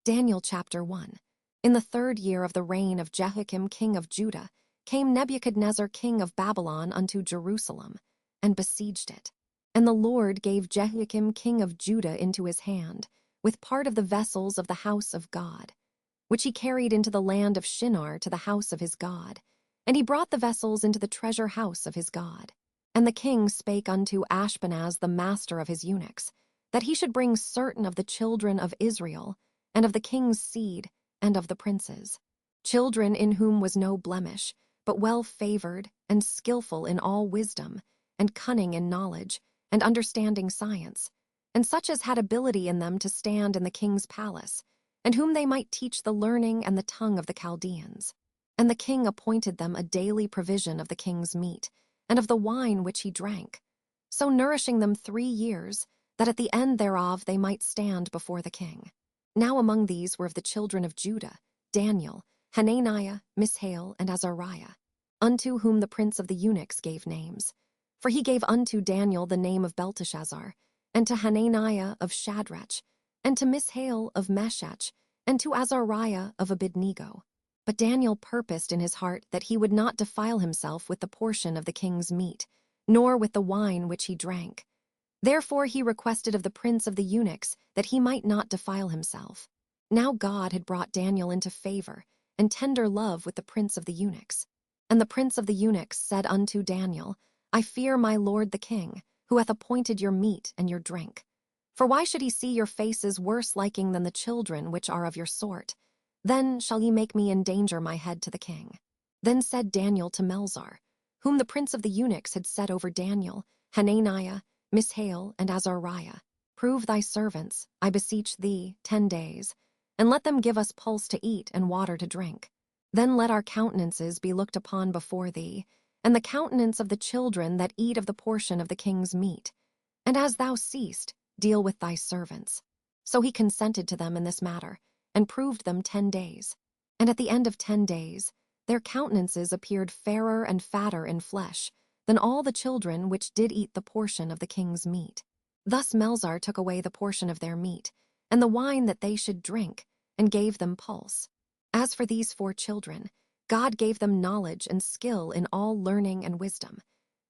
Daniel chapter 1. In the 3rd year of the reign of Jehoiakim king of Judah, came Nebuchadnezzar king of Babylon unto Jerusalem, and besieged it. And the Lord gave Jehoiakim king of Judah into his hand, with part of the vessels of the house of God, which he carried into the land of Shinar to the house of his God. And he brought the vessels into the treasure house of his God. And the king spake unto Ashpenaz the master of his eunuchs, that he should bring certain of the children of Israel, and of the king's seed, and of the princes, children in whom was no blemish, but well-favored, and skillful in all wisdom, and cunning in knowledge, and understanding science, and such as had ability in them to stand in the king's palace, and whom they might teach the learning and the tongue of the Chaldeans. And the king appointed them a daily provision of the king's meat, and of the wine which he drank, so nourishing them 3 years, that at the end thereof they might stand before the king. Now among these were of the children of Judah, Daniel, Hananiah, Mishael, and Azariah, unto whom the prince of the eunuchs gave names. For he gave unto Daniel the name of Belteshazzar, and to Hananiah of Shadrach, and to Mishael of Meshach, and to Azariah of Abednego. But Daniel purposed in his heart that he would not defile himself with the portion of the king's meat, nor with the wine which he drank. Therefore he requested of the prince of the eunuchs that he might not defile himself. Now God had brought Daniel into favor and tender love with the prince of the eunuchs. And the prince of the eunuchs said unto Daniel, I fear my lord the king, who hath appointed your meat and your drink. For why should he see your faces worse liking than the children which are of your sort? Then shall ye make me endanger my head to the king. Then said Daniel to Melzar, whom the prince of the eunuchs had set over Daniel, Hananiah, Mishael, and Azariah, prove thy servants, I beseech thee, 10 days, and let them give us pulse to eat and water to drink. Then let our countenances be looked upon before thee, and the countenance of the children that eat of the portion of the king's meat. And as thou seest, deal with thy servants. So he consented to them in this matter, and proved them 10 days. And at the end of 10 days, their countenances appeared fairer and fatter in flesh than all the children which did eat the portion of the king's meat. Thus Melzar took away the portion of their meat, and the wine that they should drink, and gave them pulse. As for these 4 children, God gave them knowledge and skill in all learning and wisdom.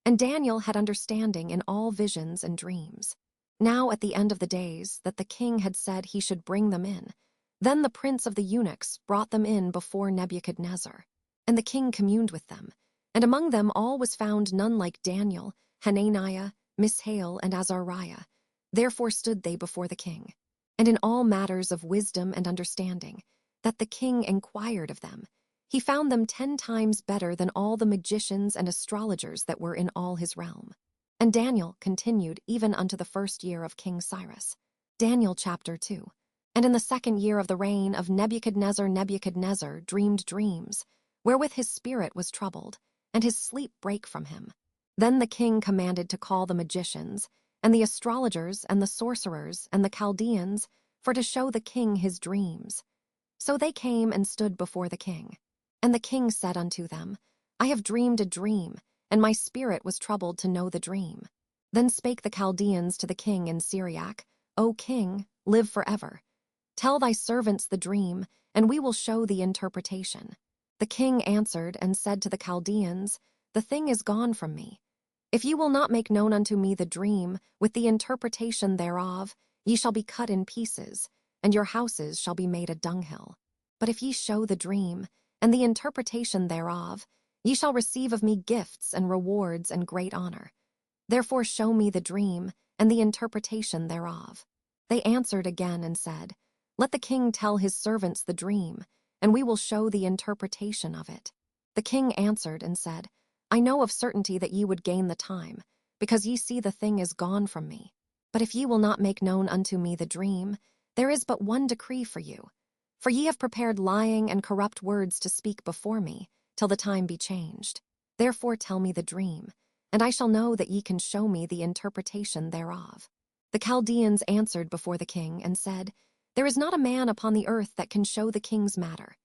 And Daniel had understanding in all visions and dreams. Now at the end of the days that the king had said he should bring them in, then the prince of the eunuchs brought them in before Nebuchadnezzar. And the king communed with them, and among them all was found none like Daniel, Hananiah, Mishael, and Azariah. Therefore stood they before the king. And in all matters of wisdom and understanding, that the king inquired of them, he found them 10 times better than all the magicians and astrologers that were in all his realm. And Daniel continued even unto the 1st year of King Cyrus. Daniel chapter 2. And in the 2nd year of the reign of Nebuchadnezzar, Nebuchadnezzar dreamed dreams, wherewith his spirit was troubled, and his sleep brake from him. Then the king commanded to call the magicians, and the astrologers, and the sorcerers, and the Chaldeans, for to show the king his dreams. So they came and stood before the king. And the king said unto them, I have dreamed a dream, and my spirit was troubled to know the dream. Then spake the Chaldeans to the king in Syriac, O king, live forever. Tell thy servants the dream, and we will show the interpretation. The king answered and said to the Chaldeans, The thing is gone from me. If ye will not make known unto me the dream, with the interpretation thereof, ye shall be cut in pieces, and your houses shall be made a dunghill. But if ye show the dream, and the interpretation thereof, ye shall receive of me gifts and rewards and great honor. Therefore show me the dream, and the interpretation thereof. They answered again and said, Let the king tell his servants the dream, and we will show the interpretation of it. The king answered and said, I know of certainty that ye would gain the time, because ye see the thing is gone from me. But if ye will not make known unto me the dream, there is but one decree for you. For ye have prepared lying and corrupt words to speak before me, till the time be changed. Therefore tell me the dream, and I shall know that ye can show me the interpretation thereof. The Chaldeans answered before the king and said, There is not a man upon the earth that can show the king's matter.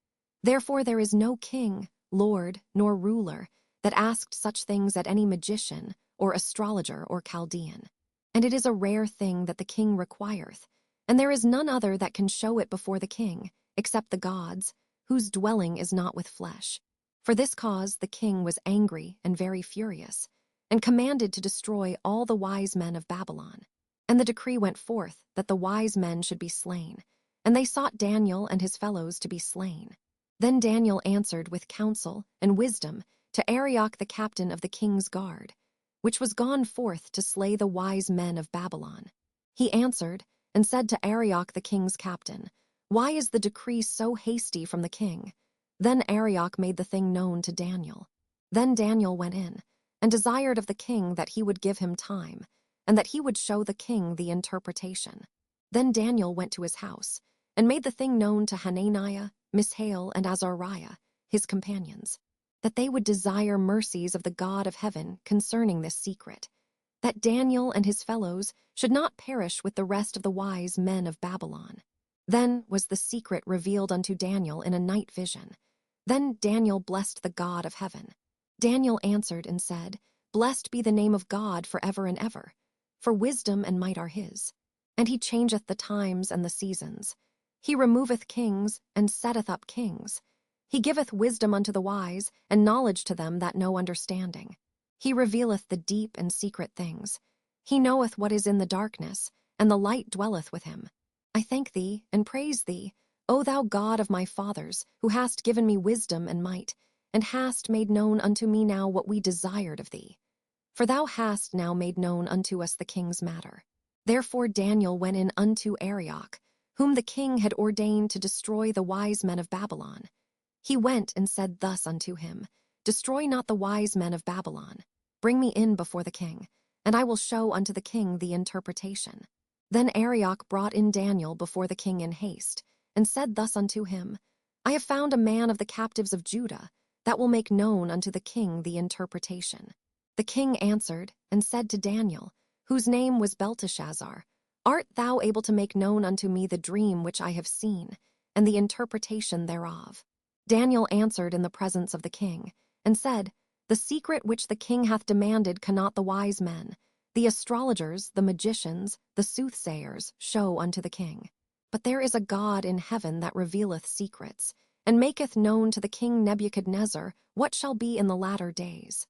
Therefore there is no king, lord, nor ruler, that asked such things at any magician, or astrologer, or Chaldean. And it is a rare thing that the king requireth, and there is none other that can show it before the king, except the gods, whose dwelling is not with flesh. For this cause the king was angry and very furious, and commanded to destroy all the wise men of Babylon. And the decree went forth that the wise men should be slain, and they sought Daniel and his fellows to be slain. Then Daniel answered with counsel and wisdom to Arioch the captain of the king's guard, which was gone forth to slay the wise men of Babylon. He answered and said to Arioch the king's captain, "Why is the decree so hasty from the king?" Then Arioch made the thing known to Daniel. Then Daniel went in and desired of the king that he would give him time, and that he would show the king the interpretation. Then Daniel went to his house and made the thing known to Hananiah, Mishael, and Azariah, his companions, that they would desire mercies of the God of heaven concerning this secret, that Daniel and his fellows should not perish with the rest of the wise men of Babylon. Then was the secret revealed unto Daniel in a night vision. Then Daniel blessed the God of heaven. Daniel answered and said, "Blessed be the name of God forever and ever, for wisdom and might are his. And he changeth the times and the seasons. He removeth kings and setteth up kings. He giveth wisdom unto the wise, and knowledge to them that know understanding. He revealeth the deep and secret things. He knoweth what is in the darkness, and the light dwelleth with him. I thank thee and praise thee, O thou God of my fathers, who hast given me wisdom and might, and hast made known unto me now what we desired of thee. For thou hast now made known unto us the king's matter." Therefore Daniel went in unto Arioch, whom the king had ordained to destroy the wise men of Babylon. He went and said thus unto him, "Destroy not the wise men of Babylon. Bring me in before the king, and I will show unto the king the interpretation." Then Arioch brought in Daniel before the king in haste, and said thus unto him, "I have found a man of the captives of Judah, that will make known unto the king the interpretation." The king answered and said to Daniel, whose name was Belteshazzar, "Art thou able to make known unto me the dream which I have seen, and the interpretation thereof?" Daniel answered in the presence of the king, and said, "The secret which the king hath demanded cannot the wise men, the astrologers, the magicians, the soothsayers, show unto the king. But there is a God in heaven that revealeth secrets, and maketh known to the king Nebuchadnezzar what shall be in the latter days.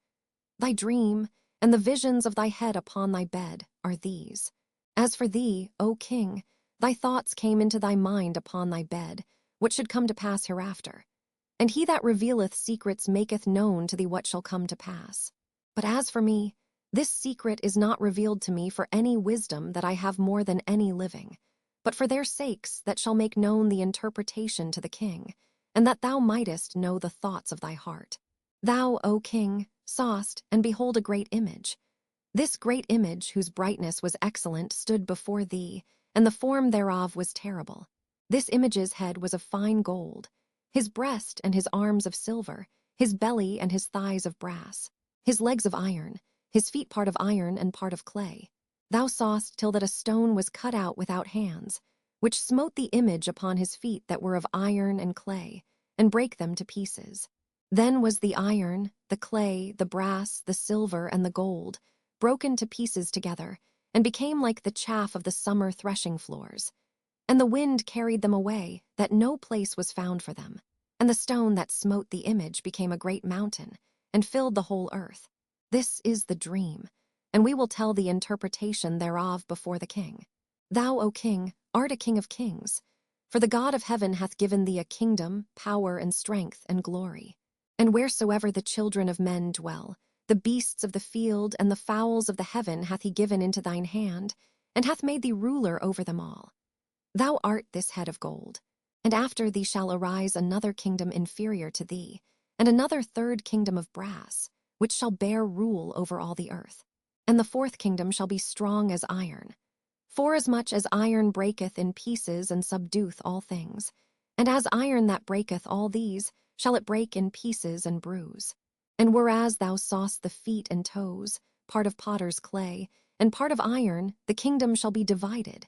Thy dream and the visions of thy head upon thy bed are these. As for thee, O king, thy thoughts came into thy mind upon thy bed, what should come to pass hereafter. And he that revealeth secrets maketh known to thee what shall come to pass. But as for me, this secret is not revealed to me for any wisdom that I have more than any living, but for their sakes that shall make known the interpretation to the king, and that thou mightest know the thoughts of thy heart. Thou, O king, sawest, and behold, a great image. This great image, whose brightness was excellent, stood before thee, and the form thereof was terrible. This image's head was of fine gold, his breast and his arms of silver, his belly and his thighs of brass, his legs of iron, his feet part of iron and part of clay. Thou sawest till that a stone was cut out without hands, which smote the image upon his feet that were of iron and clay, and brake them to pieces. Then was the iron, the clay, the brass, the silver, and the gold broken to pieces together, and became like the chaff of the summer threshing floors. And the wind carried them away, that no place was found for them. And the stone that smote the image became a great mountain, and filled the whole earth. This is the dream, and we will tell the interpretation thereof before the king. Thou, O king, art a king of kings, for the God of heaven hath given thee a kingdom, power, and strength, and glory. And wheresoever the children of men dwell, the beasts of the field and the fowls of the heaven hath he given into thine hand, and hath made thee ruler over them all. Thou art this head of gold, and after thee shall arise another kingdom inferior to thee, and another third kingdom of brass, which shall bear rule over all the earth. And the fourth kingdom shall be strong as iron. Forasmuch as iron breaketh in pieces and subdueth all things, and as iron that breaketh all these, shall it break in pieces and bruise. And whereas thou sawest the feet and toes, part of potter's clay, and part of iron, the kingdom shall be divided.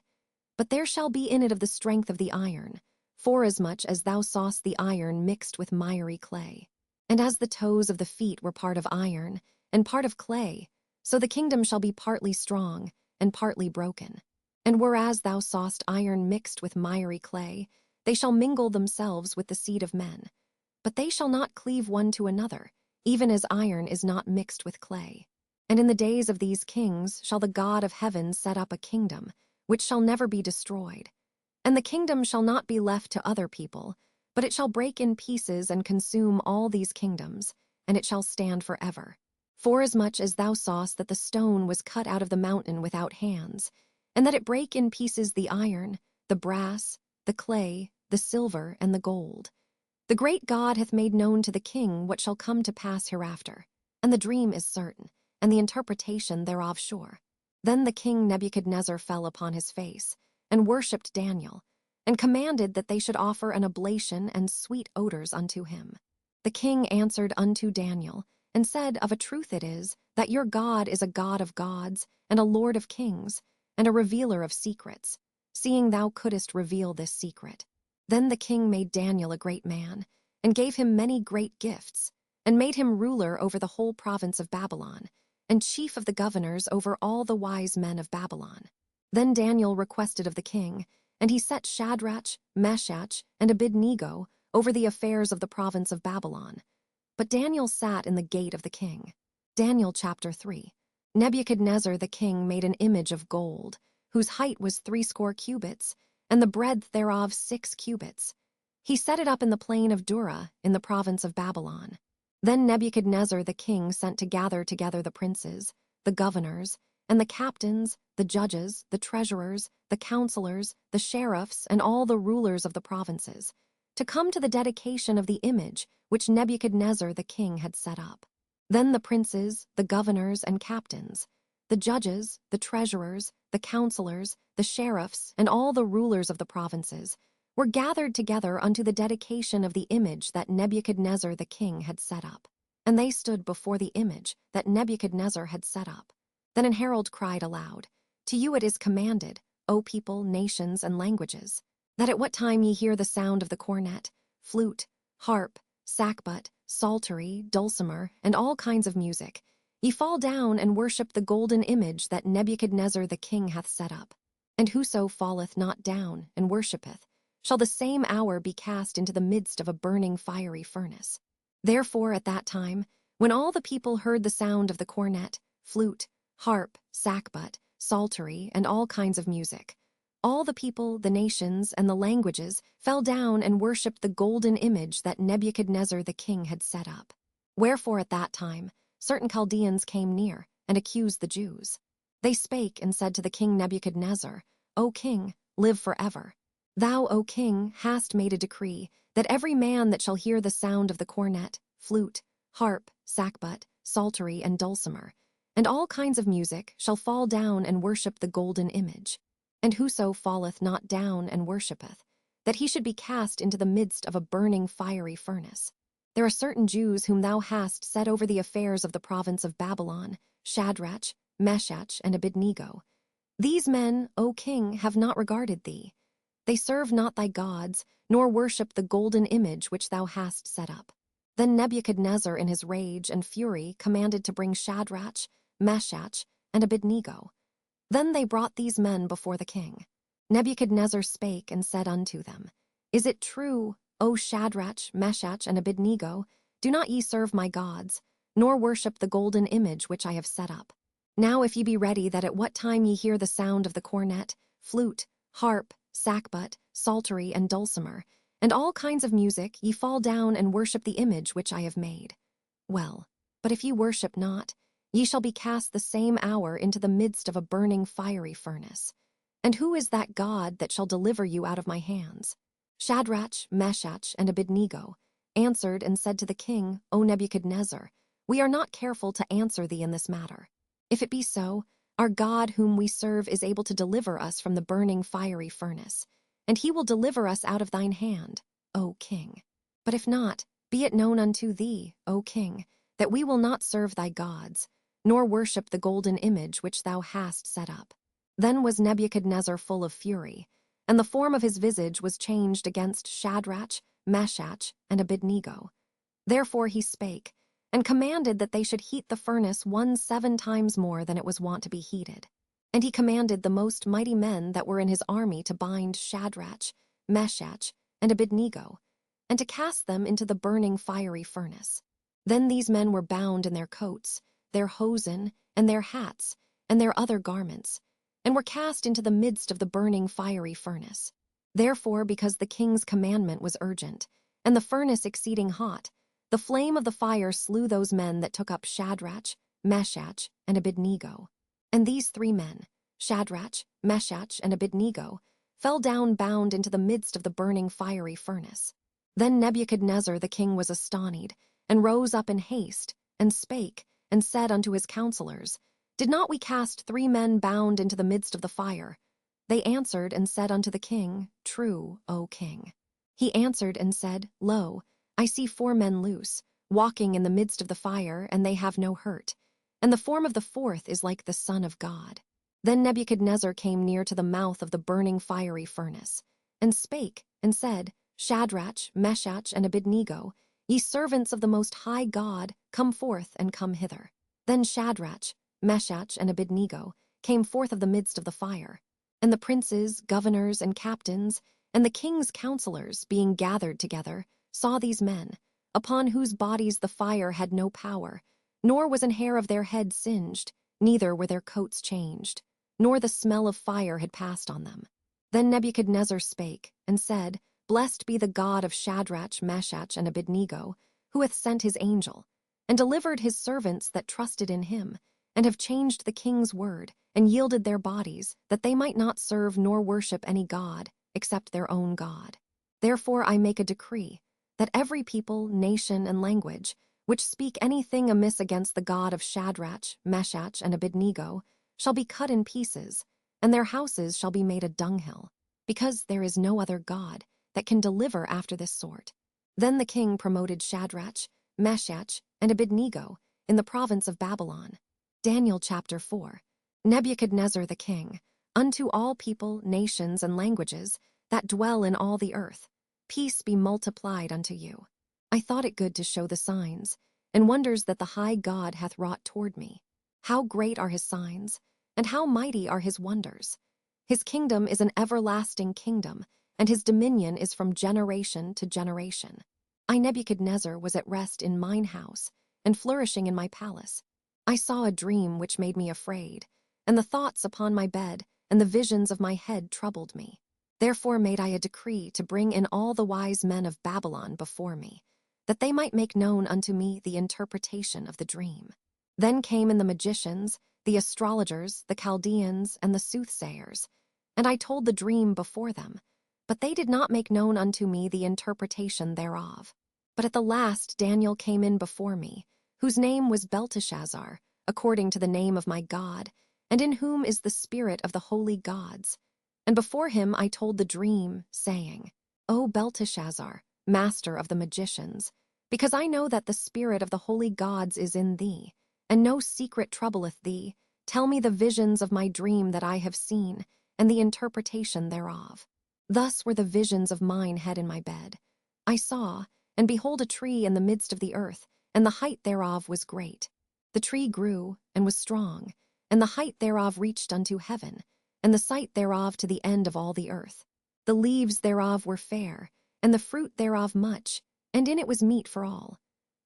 But there shall be in it of the strength of the iron, forasmuch as thou sawest the iron mixed with miry clay. And as the toes of the feet were part of iron, and part of clay, so the kingdom shall be partly strong, and partly broken. And whereas thou sawest iron mixed with miry clay, they shall mingle themselves with the seed of men. But they shall not cleave one to another, even as iron is not mixed with clay. And in the days of these kings shall the God of heaven set up a kingdom, which shall never be destroyed. And the kingdom shall not be left to other people, but it shall break in pieces and consume all these kingdoms, and it shall stand forever. Forasmuch as thou sawest that the stone was cut out of the mountain without hands, and that it brake in pieces the iron, the brass, the clay, the silver, and the gold. The great God hath made known to the king what shall come to pass hereafter, and the dream is certain, and the interpretation thereof sure. Then the king Nebuchadnezzar fell upon his face, and worshipped Daniel, and commanded that they should offer an oblation and sweet odors unto him. The king answered unto Daniel, and said, Of a truth it is, that your God is a God of gods, and a Lord of kings, and a revealer of secrets, seeing thou couldest reveal this secret. Then the king made Daniel a great man, and gave him many great gifts, and made him ruler over the whole province of Babylon, and chief of the governors over all the wise men of Babylon. Then Daniel requested of the king, and he set Shadrach, Meshach, and Abednego over the affairs of the province of Babylon. But Daniel sat in the gate of the king. Daniel chapter 3. Nebuchadnezzar the king made an image of gold, whose height was 60 cubits, and the breadth thereof 6 cubits. He set it up in the plain of Dura, in the province of Babylon. Then Nebuchadnezzar the king sent to gather together the princes, the governors, and the captains, the judges, the treasurers, the counselors, the sheriffs, and all the rulers of the provinces, to come to the dedication of the image which Nebuchadnezzar the king had set up. Then the princes, the governors, and captains, the judges, the treasurers, the counselors, the sheriffs, and all the rulers of the provinces, were gathered together unto the dedication of the image that Nebuchadnezzar the king had set up. And they stood before the image that Nebuchadnezzar had set up. Then an herald cried aloud, To you it is commanded, O people, nations, and languages, that at what time ye hear the sound of the cornet, flute, harp, sackbut, psaltery, dulcimer, and all kinds of music, ye fall down and worship the golden image that Nebuchadnezzar the king hath set up. And whoso falleth not down and worshippeth, shall the same hour be cast into the midst of a burning fiery furnace. Therefore at that time, when all the people heard the sound of the cornet, flute, harp, sackbut, psaltery, and all kinds of music, all the people, the nations, and the languages fell down and worshipped the golden image that Nebuchadnezzar the king had set up. Wherefore at that time certain Chaldeans came near and accused the Jews. They spake and said to the king Nebuchadnezzar, O king, live forever. Thou, O king, hast made a decree that every man that shall hear the sound of the cornet, flute, harp, sackbut, psaltery, and dulcimer, and all kinds of music, shall fall down and worship the golden image. And whoso falleth not down and worshippeth, that he should be cast into the midst of a burning fiery furnace. There are certain Jews whom thou hast set over the affairs of the province of Babylon, Shadrach, Meshach, and Abednego. These men, O king, have not regarded thee. They serve not thy gods, nor worship the golden image which thou hast set up. Then Nebuchadnezzar in his rage and fury commanded to bring Shadrach, Meshach, and Abednego. Then they brought these men before the king. Nebuchadnezzar spake and said unto them, Is it true, O Shadrach, Meshach, and Abednego, do not ye serve my gods, nor worship the golden image which I have set up? Now if ye be ready that at what time ye hear the sound of the cornet, flute, harp, sackbut, psaltery, and dulcimer, and all kinds of music, ye fall down and worship the image which I have made. Well, but if ye worship not, ye shall be cast the same hour into the midst of a burning fiery furnace. And who is that God that shall deliver you out of my hands? Shadrach, Meshach, and Abednego answered and said to the king, O Nebuchadnezzar, we are not careful to answer thee in this matter. If it be so, our God whom we serve is able to deliver us from the burning fiery furnace, and he will deliver us out of thine hand, O king. But if not, be it known unto thee, O king, that we will not serve thy gods, nor worship the golden image which thou hast set up. Then was Nebuchadnezzar full of fury, and the form of his visage was changed against Shadrach, Meshach, and Abednego. Therefore he spake, and commanded that they should heat the furnace 17 times more than it was wont to be heated. And he commanded the most mighty men that were in his army to bind Shadrach, Meshach, and Abednego, and to cast them into the burning fiery furnace. Then these men were bound in their coats, their hosen, and their hats, and their other garments, and were cast into the midst of the burning fiery furnace. Therefore, because the king's commandment was urgent, and the furnace exceeding hot, the flame of the fire slew those men that took up Shadrach, Meshach, and Abednego. And these 3 men, Shadrach, Meshach, and Abednego, fell down bound into the midst of the burning fiery furnace. Then Nebuchadnezzar the king was astonied, and rose up in haste, and spake, and said unto his counselors, Did not we cast 3 men bound into the midst of the fire? They answered and said unto the king, True, O king. He answered and said, Lo, I see 4 men loose, walking in the midst of the fire, and they have no hurt. And the form of the 4th is like the Son of God. Then Nebuchadnezzar came near to the mouth of the burning fiery furnace, and spake, and said, Shadrach, Meshach, and Abednego, ye servants of the Most High God, come forth and come hither. Then Shadrach, Meshach, and Abednego came forth of the midst of the fire. And the princes, governors, and captains, and the king's counselors, being gathered together, saw these men, upon whose bodies the fire had no power, nor was an hair of their head singed, neither were their coats changed, nor the smell of fire had passed on them. Then Nebuchadnezzar spake, and said, Blessed be the God of Shadrach, Meshach, and Abednego, who hath sent his angel, and delivered his servants that trusted in him, and have changed the king's word, and yielded their bodies, that they might not serve nor worship any god, except their own God. Therefore I make a decree, that every people, nation, and language, which speak anything amiss against the God of Shadrach, Meshach, and Abednego, shall be cut in pieces, and their houses shall be made a dunghill, because there is no other God that can deliver after this sort. Then the king promoted Shadrach, Meshach, and Abednego in the province of Babylon. Daniel chapter 4. Nebuchadnezzar the king, unto all people, nations, and languages that dwell in all the earth, peace be multiplied unto you. I thought it good to show the signs and wonders that the high God hath wrought toward me. How great are his signs, and how mighty are his wonders! His kingdom is an everlasting kingdom, and his dominion is from generation to generation. I, Nebuchadnezzar, was at rest in mine house, and flourishing in my palace. I saw a dream which made me afraid, and the thoughts upon my bed and the visions of my head troubled me. Therefore made I a decree to bring in all the wise men of Babylon before me, that they might make known unto me the interpretation of the dream. Then came in the magicians, the astrologers, the Chaldeans, and the soothsayers, and I told the dream before them, but they did not make known unto me the interpretation thereof. But at the last Daniel came in before me, whose name was Belteshazzar, according to the name of my God, and in whom is the spirit of the holy gods. And before him I told the dream, saying, O Belteshazzar, master of the magicians, because I know that the spirit of the holy gods is in thee, and no secret troubleth thee, tell me the visions of my dream that I have seen, and the interpretation thereof. Thus were the visions of mine head in my bed. I saw, and behold a tree in the midst of the earth, and the height thereof was great. The tree grew, and was strong, and the height thereof reached unto heaven, and the sight thereof to the end of all the earth. The leaves thereof were fair, and the fruit thereof much, and in it was meat for all.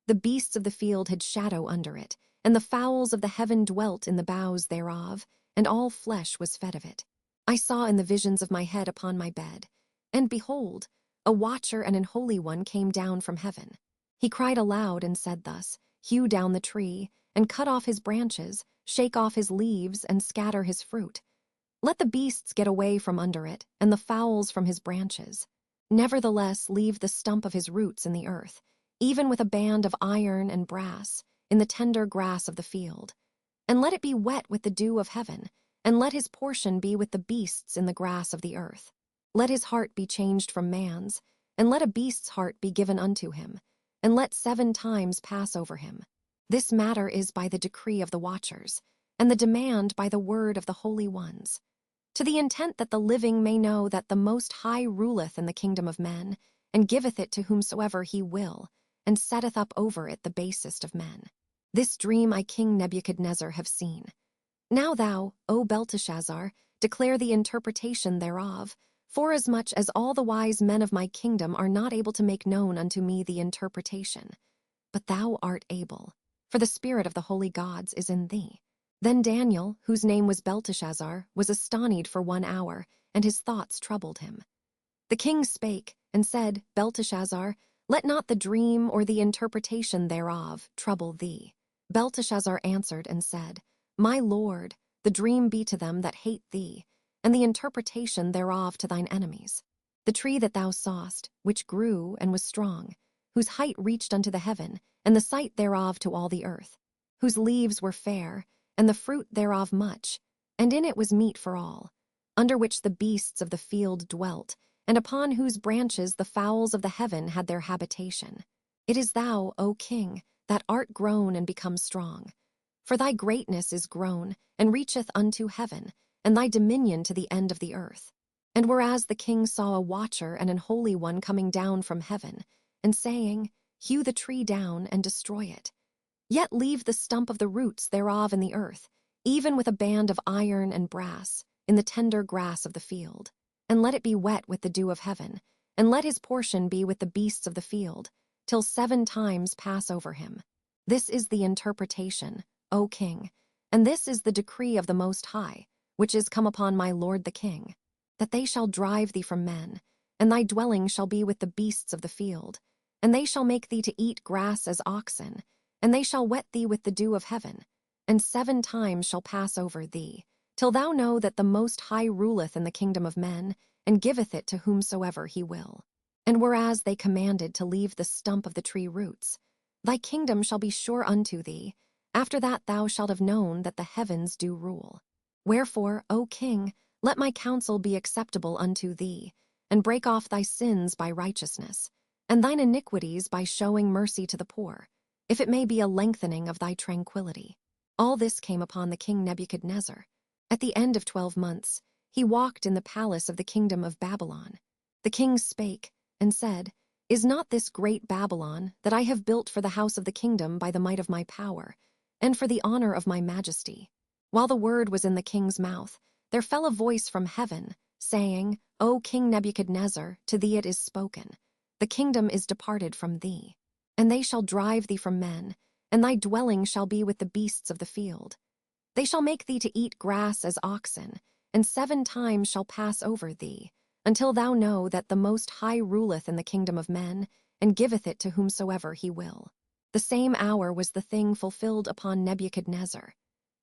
The beasts of the field had shadow under it, and the fowls of the heaven dwelt in the boughs thereof, and all flesh was fed of it. I saw in the visions of my head upon my bed, and behold, a watcher and an holy one came down from heaven. He cried aloud and said thus, Hew down the tree, and cut off his branches, shake off his leaves, and scatter his fruit. Let the beasts get away from under it, and the fowls from his branches. Nevertheless leave the stump of his roots in the earth, even with a band of iron and brass, in the tender grass of the field. And let it be wet with the dew of heaven, and let his portion be with the beasts in the grass of the earth. Let his heart be changed from man's, and let a beast's heart be given unto him, and let 7 times pass over him. This matter is by the decree of the watchers, and the demand by the word of the holy ones, to the intent that the living may know that the Most High ruleth in the kingdom of men, and giveth it to whomsoever he will, and setteth up over it the basest of men. This dream I, King Nebuchadnezzar, have seen. Now thou, O Belteshazzar, declare the interpretation thereof, forasmuch as all the wise men of my kingdom are not able to make known unto me the interpretation. But thou art able, for the spirit of the holy gods is in thee. Then Daniel, whose name was Belteshazzar, was astonied for 1 hour, and his thoughts troubled him. The king spake, and said, Belteshazzar, let not the dream or the interpretation thereof trouble thee. Belteshazzar answered and said, My lord, the dream be to them that hate thee, and the interpretation thereof to thine enemies. The tree that thou sawest, which grew and was strong, whose height reached unto the heaven, and the sight thereof to all the earth, whose leaves were fair, and the fruit thereof much, and in it was meat for all, under which the beasts of the field dwelt, and upon whose branches the fowls of the heaven had their habitation. It is thou, O king, that art grown and become strong. For thy greatness is grown, and reacheth unto heaven, and thy dominion to the end of the earth. And whereas the king saw a watcher and an holy one coming down from heaven, and saying, Hew the tree down and destroy it. Yet leave the stump of the roots thereof in the earth, even with a band of iron and brass, in the tender grass of the field. And let it be wet with the dew of heaven, and let his portion be with the beasts of the field, till 7 times pass over him. This is the interpretation, O king, and this is the decree of the Most High, which is come upon my lord the king, that they shall drive thee from men, and thy dwelling shall be with the beasts of the field, and they shall make thee to eat grass as oxen, and they shall wet thee with the dew of heaven, and 7 times shall pass over thee, till thou know that the Most High ruleth in the kingdom of men, and giveth it to whomsoever he will. And whereas they commanded to leave the stump of the tree roots, thy kingdom shall be sure unto thee. After that thou shalt have known that the heavens do rule. Wherefore, O king, let my counsel be acceptable unto thee, and break off thy sins by righteousness, and thine iniquities by showing mercy to the poor, if it may be a lengthening of thy tranquility. All this came upon the king Nebuchadnezzar. At the end of 12 months, he walked in the palace of the kingdom of Babylon. The king spake, and said, Is not this great Babylon, that I have built for the house of the kingdom by the might of my power, and for the honor of my majesty? While the word was in the king's mouth, there fell a voice from heaven, saying, O King Nebuchadnezzar, to thee it is spoken, the kingdom is departed from thee, and they shall drive thee from men, and thy dwelling shall be with the beasts of the field. They shall make thee to eat grass as oxen, and 7 times shall pass over thee, until thou know that the Most High ruleth in the kingdom of men, and giveth it to whomsoever he will. The same hour was the thing fulfilled upon Nebuchadnezzar.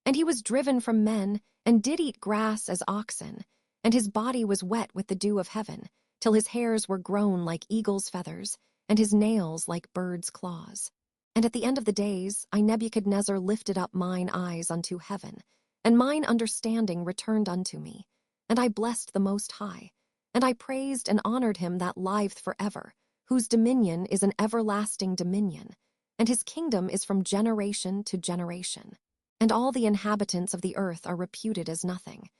And he was driven from men, and did eat grass as oxen, and his body was wet with the dew of heaven, till his hairs were grown like eagle's feathers, and his nails like birds' claws. And at the end of the days, I Nebuchadnezzar lifted up mine eyes unto heaven, and mine understanding returned unto me, and I blessed the Most High, and I praised and honored him that liveth forever, whose dominion is an everlasting dominion, and his kingdom is from generation to generation. And all the inhabitants of the earth are reputed as nothing.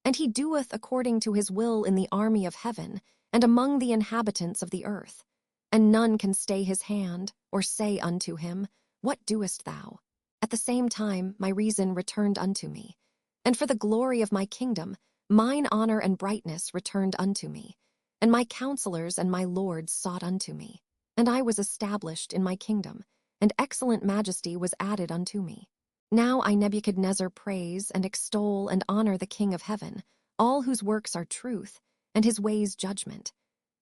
And he doeth according to his will in the army of heaven, and among the inhabitants of the earth. And none can stay his hand, or say unto him, What doest thou? At the same time my reason returned unto me, and for the glory of my kingdom mine honor and brightness returned unto me, and my counselors and my lords sought unto me, and I was established in my kingdom, and excellent majesty was added unto me. Now I Nebuchadnezzar praise and extol and honor the King of heaven, all whose works are truth, and his ways judgment.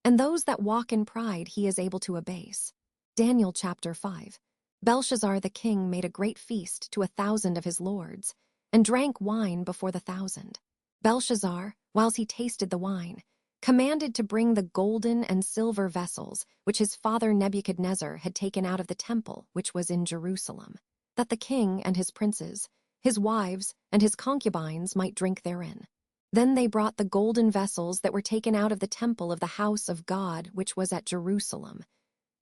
And those that walk in pride he is able to abase. Daniel chapter 5. Belshazzar the king made a great feast to 1,000 of his lords, and drank wine before the 1,000. Belshazzar, whiles he tasted the wine, commanded to bring the golden and silver vessels which his father Nebuchadnezzar had taken out of the temple which was in Jerusalem, that the king and his princes, his wives, and his concubines might drink therein. Then they brought the golden vessels that were taken out of the temple of the house of God which was at Jerusalem.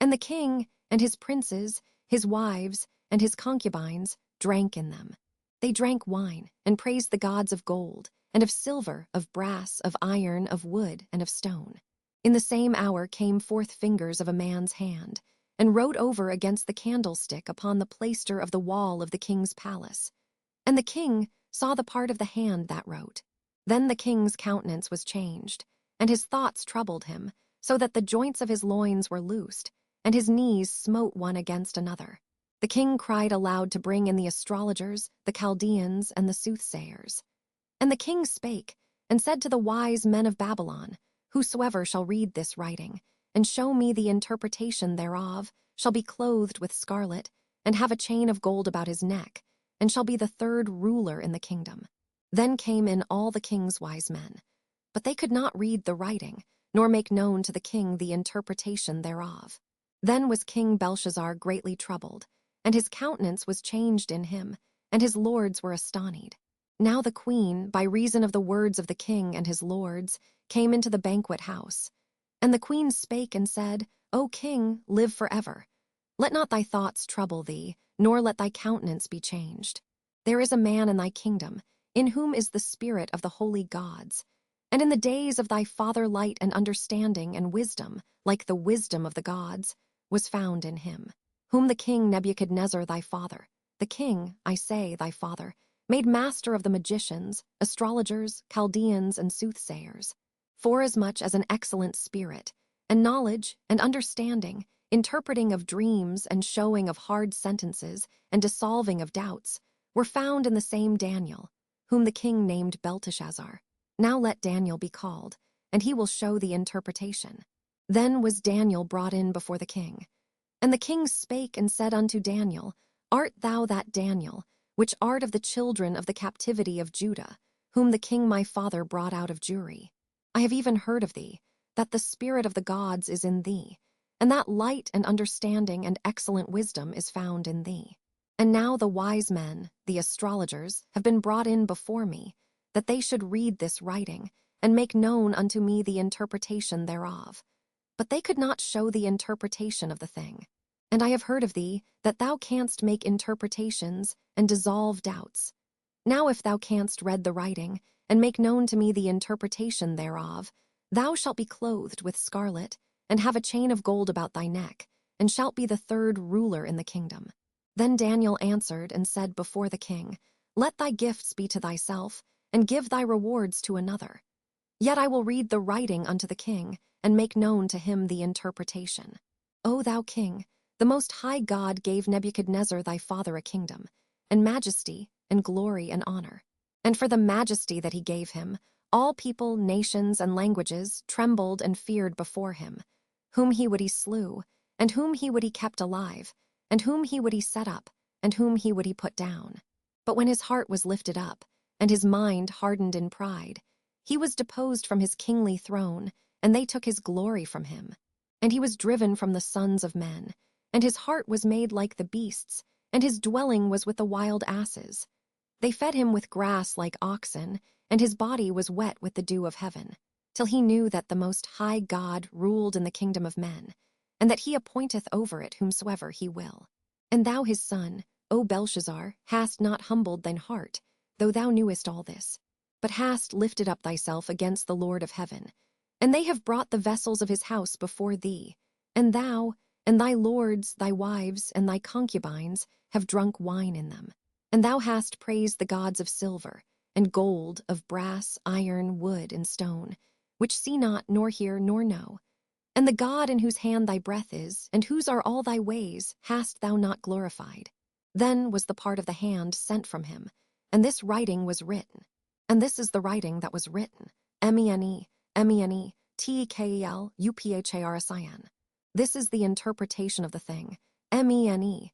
And the king and his princes, his wives, and his concubines drank in them. They drank wine, and praised the gods of gold, and of silver, of brass, of iron, of wood, and of stone. In the same hour came forth fingers of a man's hand, and wrote over against the candlestick upon the plaister of the wall of the king's palace. And the king saw the part of the hand that wrote. Then the king's countenance was changed, and his thoughts troubled him, so that the joints of his loins were loosed, and his knees smote one against another. The king cried aloud to bring in the astrologers, the Chaldeans, and the soothsayers. And the king spake, and said to the wise men of Babylon, Whosoever shall read this writing, and show me the interpretation thereof, shall be clothed with scarlet, and have a chain of gold about his neck, and shall be the third ruler in the kingdom. Then came in all the king's wise men. But they could not read the writing, nor make known to the king the interpretation thereof. Then was King Belshazzar greatly troubled, and his countenance was changed in him, and his lords were astonied. Now the queen, by reason of the words of the king and his lords, came into the banquet house. And the queen spake and said, O king, live forever. Let not thy thoughts trouble thee, nor let thy countenance be changed. There is a man in thy kingdom, in whom is the spirit of the holy gods. And in the days of thy father light and understanding and wisdom, like the wisdom of the gods, was found in him, whom the king Nebuchadnezzar thy father, the king, I say, thy father, made master of the magicians, astrologers, Chaldeans, and soothsayers, forasmuch as an excellent spirit, and knowledge, and understanding, interpreting of dreams, and showing of hard sentences, and dissolving of doubts, were found in the same Daniel, whom the king named Belteshazzar. Now let Daniel be called, and he will show the interpretation. Then was Daniel brought in before the king. And the king spake and said unto Daniel, Art thou that Daniel, which art of the children of the captivity of Judah, whom the king my father brought out of Jewry? I have even heard of thee, that the spirit of the gods is in thee, and that light and understanding and excellent wisdom is found in thee. And now the wise men, the astrologers, have been brought in before me, that they should read this writing, and make known unto me the interpretation thereof. But they could not show the interpretation of the thing. And I have heard of thee, that thou canst make interpretations, and dissolve doubts. Now if thou canst read the writing, and make known to me the interpretation thereof, thou shalt be clothed with scarlet, and have a chain of gold about thy neck, and shalt be the third ruler in the kingdom. Then Daniel answered and said before the king, Let thy gifts be to thyself, and give thy rewards to another. Yet I will read the writing unto the king, and make known to him the interpretation. O thou king, the Most High God gave Nebuchadnezzar thy father a kingdom, and majesty, and glory, and honor. And for the majesty that he gave him, all people, nations, and languages trembled and feared before him. Whom he would he slew, and whom he would he kept alive, and whom he would he set up, and whom he would he put down. But when his heart was lifted up, and his mind hardened in pride, he was deposed from his kingly throne, and they took his glory from him. And he was driven from the sons of men, and his heart was made like the beasts, and his dwelling was with the wild asses. They fed him with grass like oxen, and his body was wet with the dew of heaven, till he knew that the Most High God ruled in the kingdom of men, and that he appointeth over it whomsoever he will. And thou his son, O Belshazzar, hast not humbled thine heart, though thou knewest all this, but hast lifted up thyself against the Lord of heaven. And they have brought the vessels of his house before thee, and thou, and thy lords, thy wives, and thy concubines have drunk wine in them. And thou hast praised the gods of silver, and gold, of brass, iron, wood, and stone, which see not, nor hear, nor know. And the God in whose hand thy breath is, and whose are all thy ways, hast thou not glorified. Then was the part of the hand sent from him, and this writing was written. And this is the writing that was written, Mene, Mene, Tekel, Upharsin. This is the interpretation of the thing, Mene.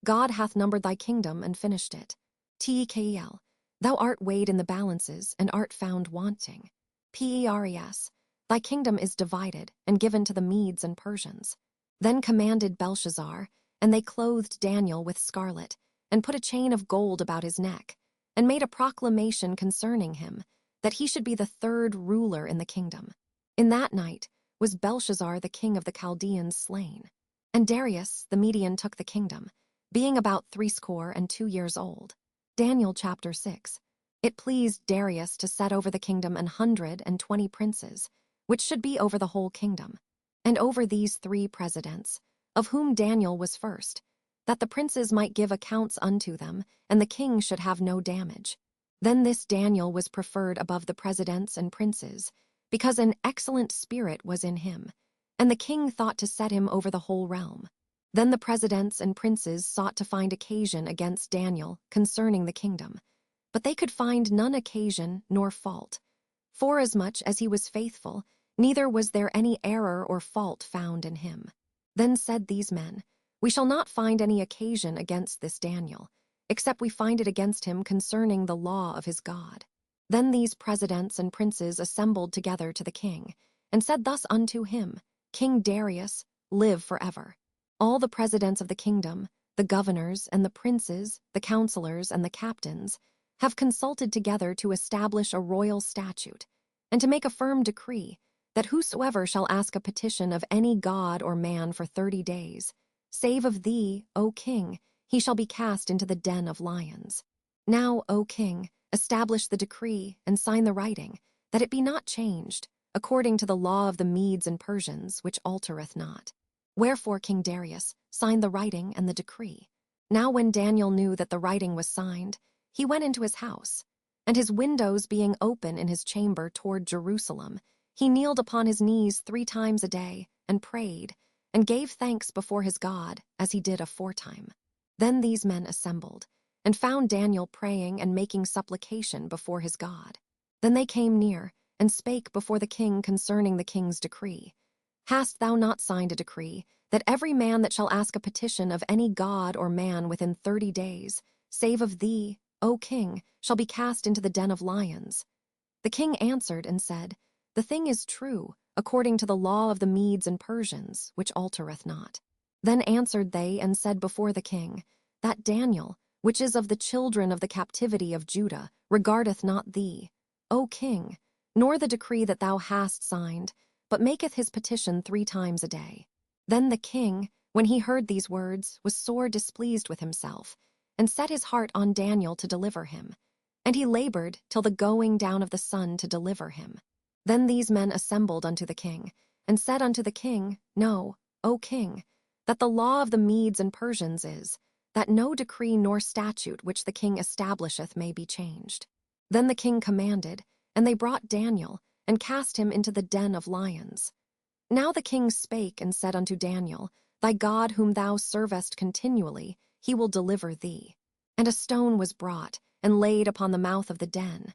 God hath numbered thy kingdom and finished it. Tekel, thou art weighed in the balances, and art found wanting. Pers, thy kingdom is divided, and given to the Medes and Persians. Then commanded Belshazzar, and they clothed Daniel with scarlet, and put a chain of gold about his neck, and made a proclamation concerning him, that he should be the third ruler in the kingdom. In that night was Belshazzar the king of the Chaldeans slain. And Darius the Median took the kingdom, being about 62 years old. Daniel chapter 6. It pleased Darius to set over the kingdom 120 princes, which should be over the whole kingdom, and over these 3 presidents, of whom Daniel was first, that the princes might give accounts unto them, and the king should have no damage. Then this Daniel was preferred above the presidents and princes, because an excellent spirit was in him, and the king thought to set him over the whole realm. Then the presidents and princes sought to find occasion against Daniel concerning the kingdom, but they could find none occasion nor fault. Forasmuch as he was faithful, neither was there any error or fault found in him. Then said these men, We shall not find any occasion against this Daniel, except we find it against him concerning the law of his God. Then these presidents and princes assembled together to the king, and said thus unto him, King Darius, live forever. All the presidents of the kingdom, the governors and the princes, the counselors and the captains, have consulted together to establish a royal statute, and to make a firm decree, that whosoever shall ask a petition of any god or man for 30 days, save of thee, O king, he shall be cast into the den of lions. Now, O king, establish the decree and sign the writing, that it be not changed, according to the law of the Medes and Persians, which altereth not. Wherefore King Darius signed the writing and the decree. Now when Daniel knew that the writing was signed, he went into his house, and his windows being open in his chamber toward Jerusalem, he kneeled upon his knees 3 times a day, and prayed, and gave thanks before his God, as he did aforetime. Then these men assembled, and found Daniel praying and making supplication before his God. Then they came near, and spake before the king concerning the king's decree. Hast thou not signed a decree, that every man that shall ask a petition of any god or man within 30 days, save of thee, O king, shall be cast into the den of lions? The king answered and said, The thing is true, according to the law of the Medes and Persians, which altereth not. Then answered they and said before the king, That Daniel, which is of the children of the captivity of Judah, regardeth not thee, O king, nor the decree that thou hast signed, but maketh his petition 3 times a day. Then the king, when he heard these words, was sore displeased with himself, and set his heart on Daniel to deliver him. And he labored till the going down of the sun to deliver him. Then these men assembled unto the king, and said unto the king, Know, O king, that the law of the Medes and Persians is, that no decree nor statute which the king establisheth may be changed. Then the king commanded, and they brought Daniel, and cast him into the den of lions. Now the king spake and said unto Daniel, Thy God whom thou servest continually, he will deliver thee. And a stone was brought, and laid upon the mouth of the den.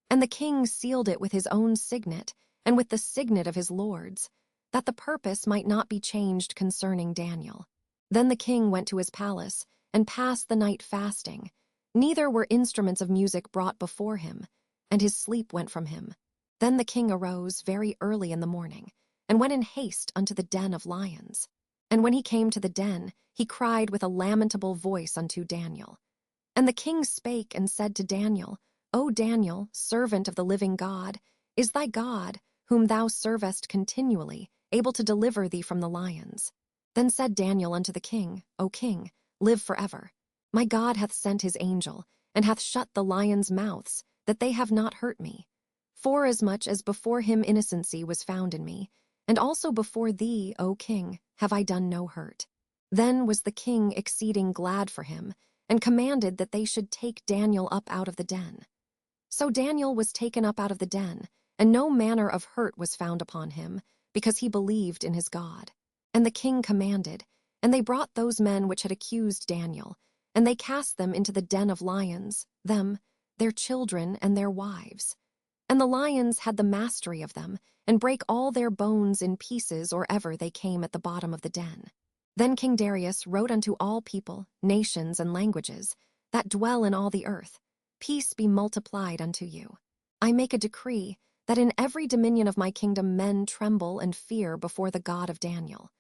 And the king sealed it with his own signet, and with the signet of his lords, that the purpose might not be changed concerning Daniel. Then the king went to his palace, and passed the night fasting. Neither were instruments of music brought before him, and his sleep went from him. Then the king arose very early in the morning, and went in haste unto the den of lions. And when he came to the den, he cried with a lamentable voice unto Daniel. And the king spake and said to Daniel, O Daniel, servant of the living God, is thy God, whom thou servest continually, able to deliver thee from the lions? Then said Daniel unto the king, O king, live forever. My God hath sent his angel, and hath shut the lions' mouths, that they have not hurt me. Forasmuch as before him innocency was found in me, and also before thee, O king, have I done no hurt. Then was the king exceeding glad for him, and commanded that they should take Daniel up out of the den. So Daniel was taken up out of the den, and no manner of hurt was found upon him, because he believed in his God. And the king commanded, and they brought those men which had accused Daniel, and they cast them into the den of lions, them, their children, and their wives. And the lions had the mastery of them, and brake all their bones in pieces or ever they came at the bottom of the den. Then King Darius wrote unto all people, nations, and languages, that dwell in all the earth, Peace be multiplied unto you. I make a decree, that in every dominion of my kingdom men tremble and fear before the God of Daniel.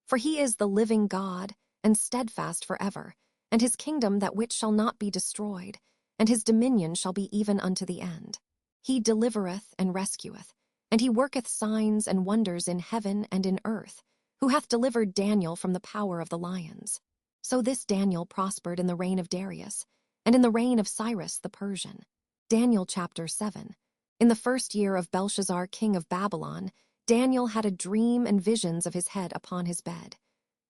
For he is the living God, and steadfast forever, and his kingdom that which shall not be destroyed, and his dominion shall be even unto the end. He delivereth and rescueth, and he worketh signs and wonders in heaven and in earth, who hath delivered Daniel from the power of the lions. So this Daniel prospered in the reign of Darius, and in the reign of Cyrus the Persian. Daniel chapter 7. In the 1st year of Belshazzar king of Babylon, Daniel had a dream and visions of his head upon his bed.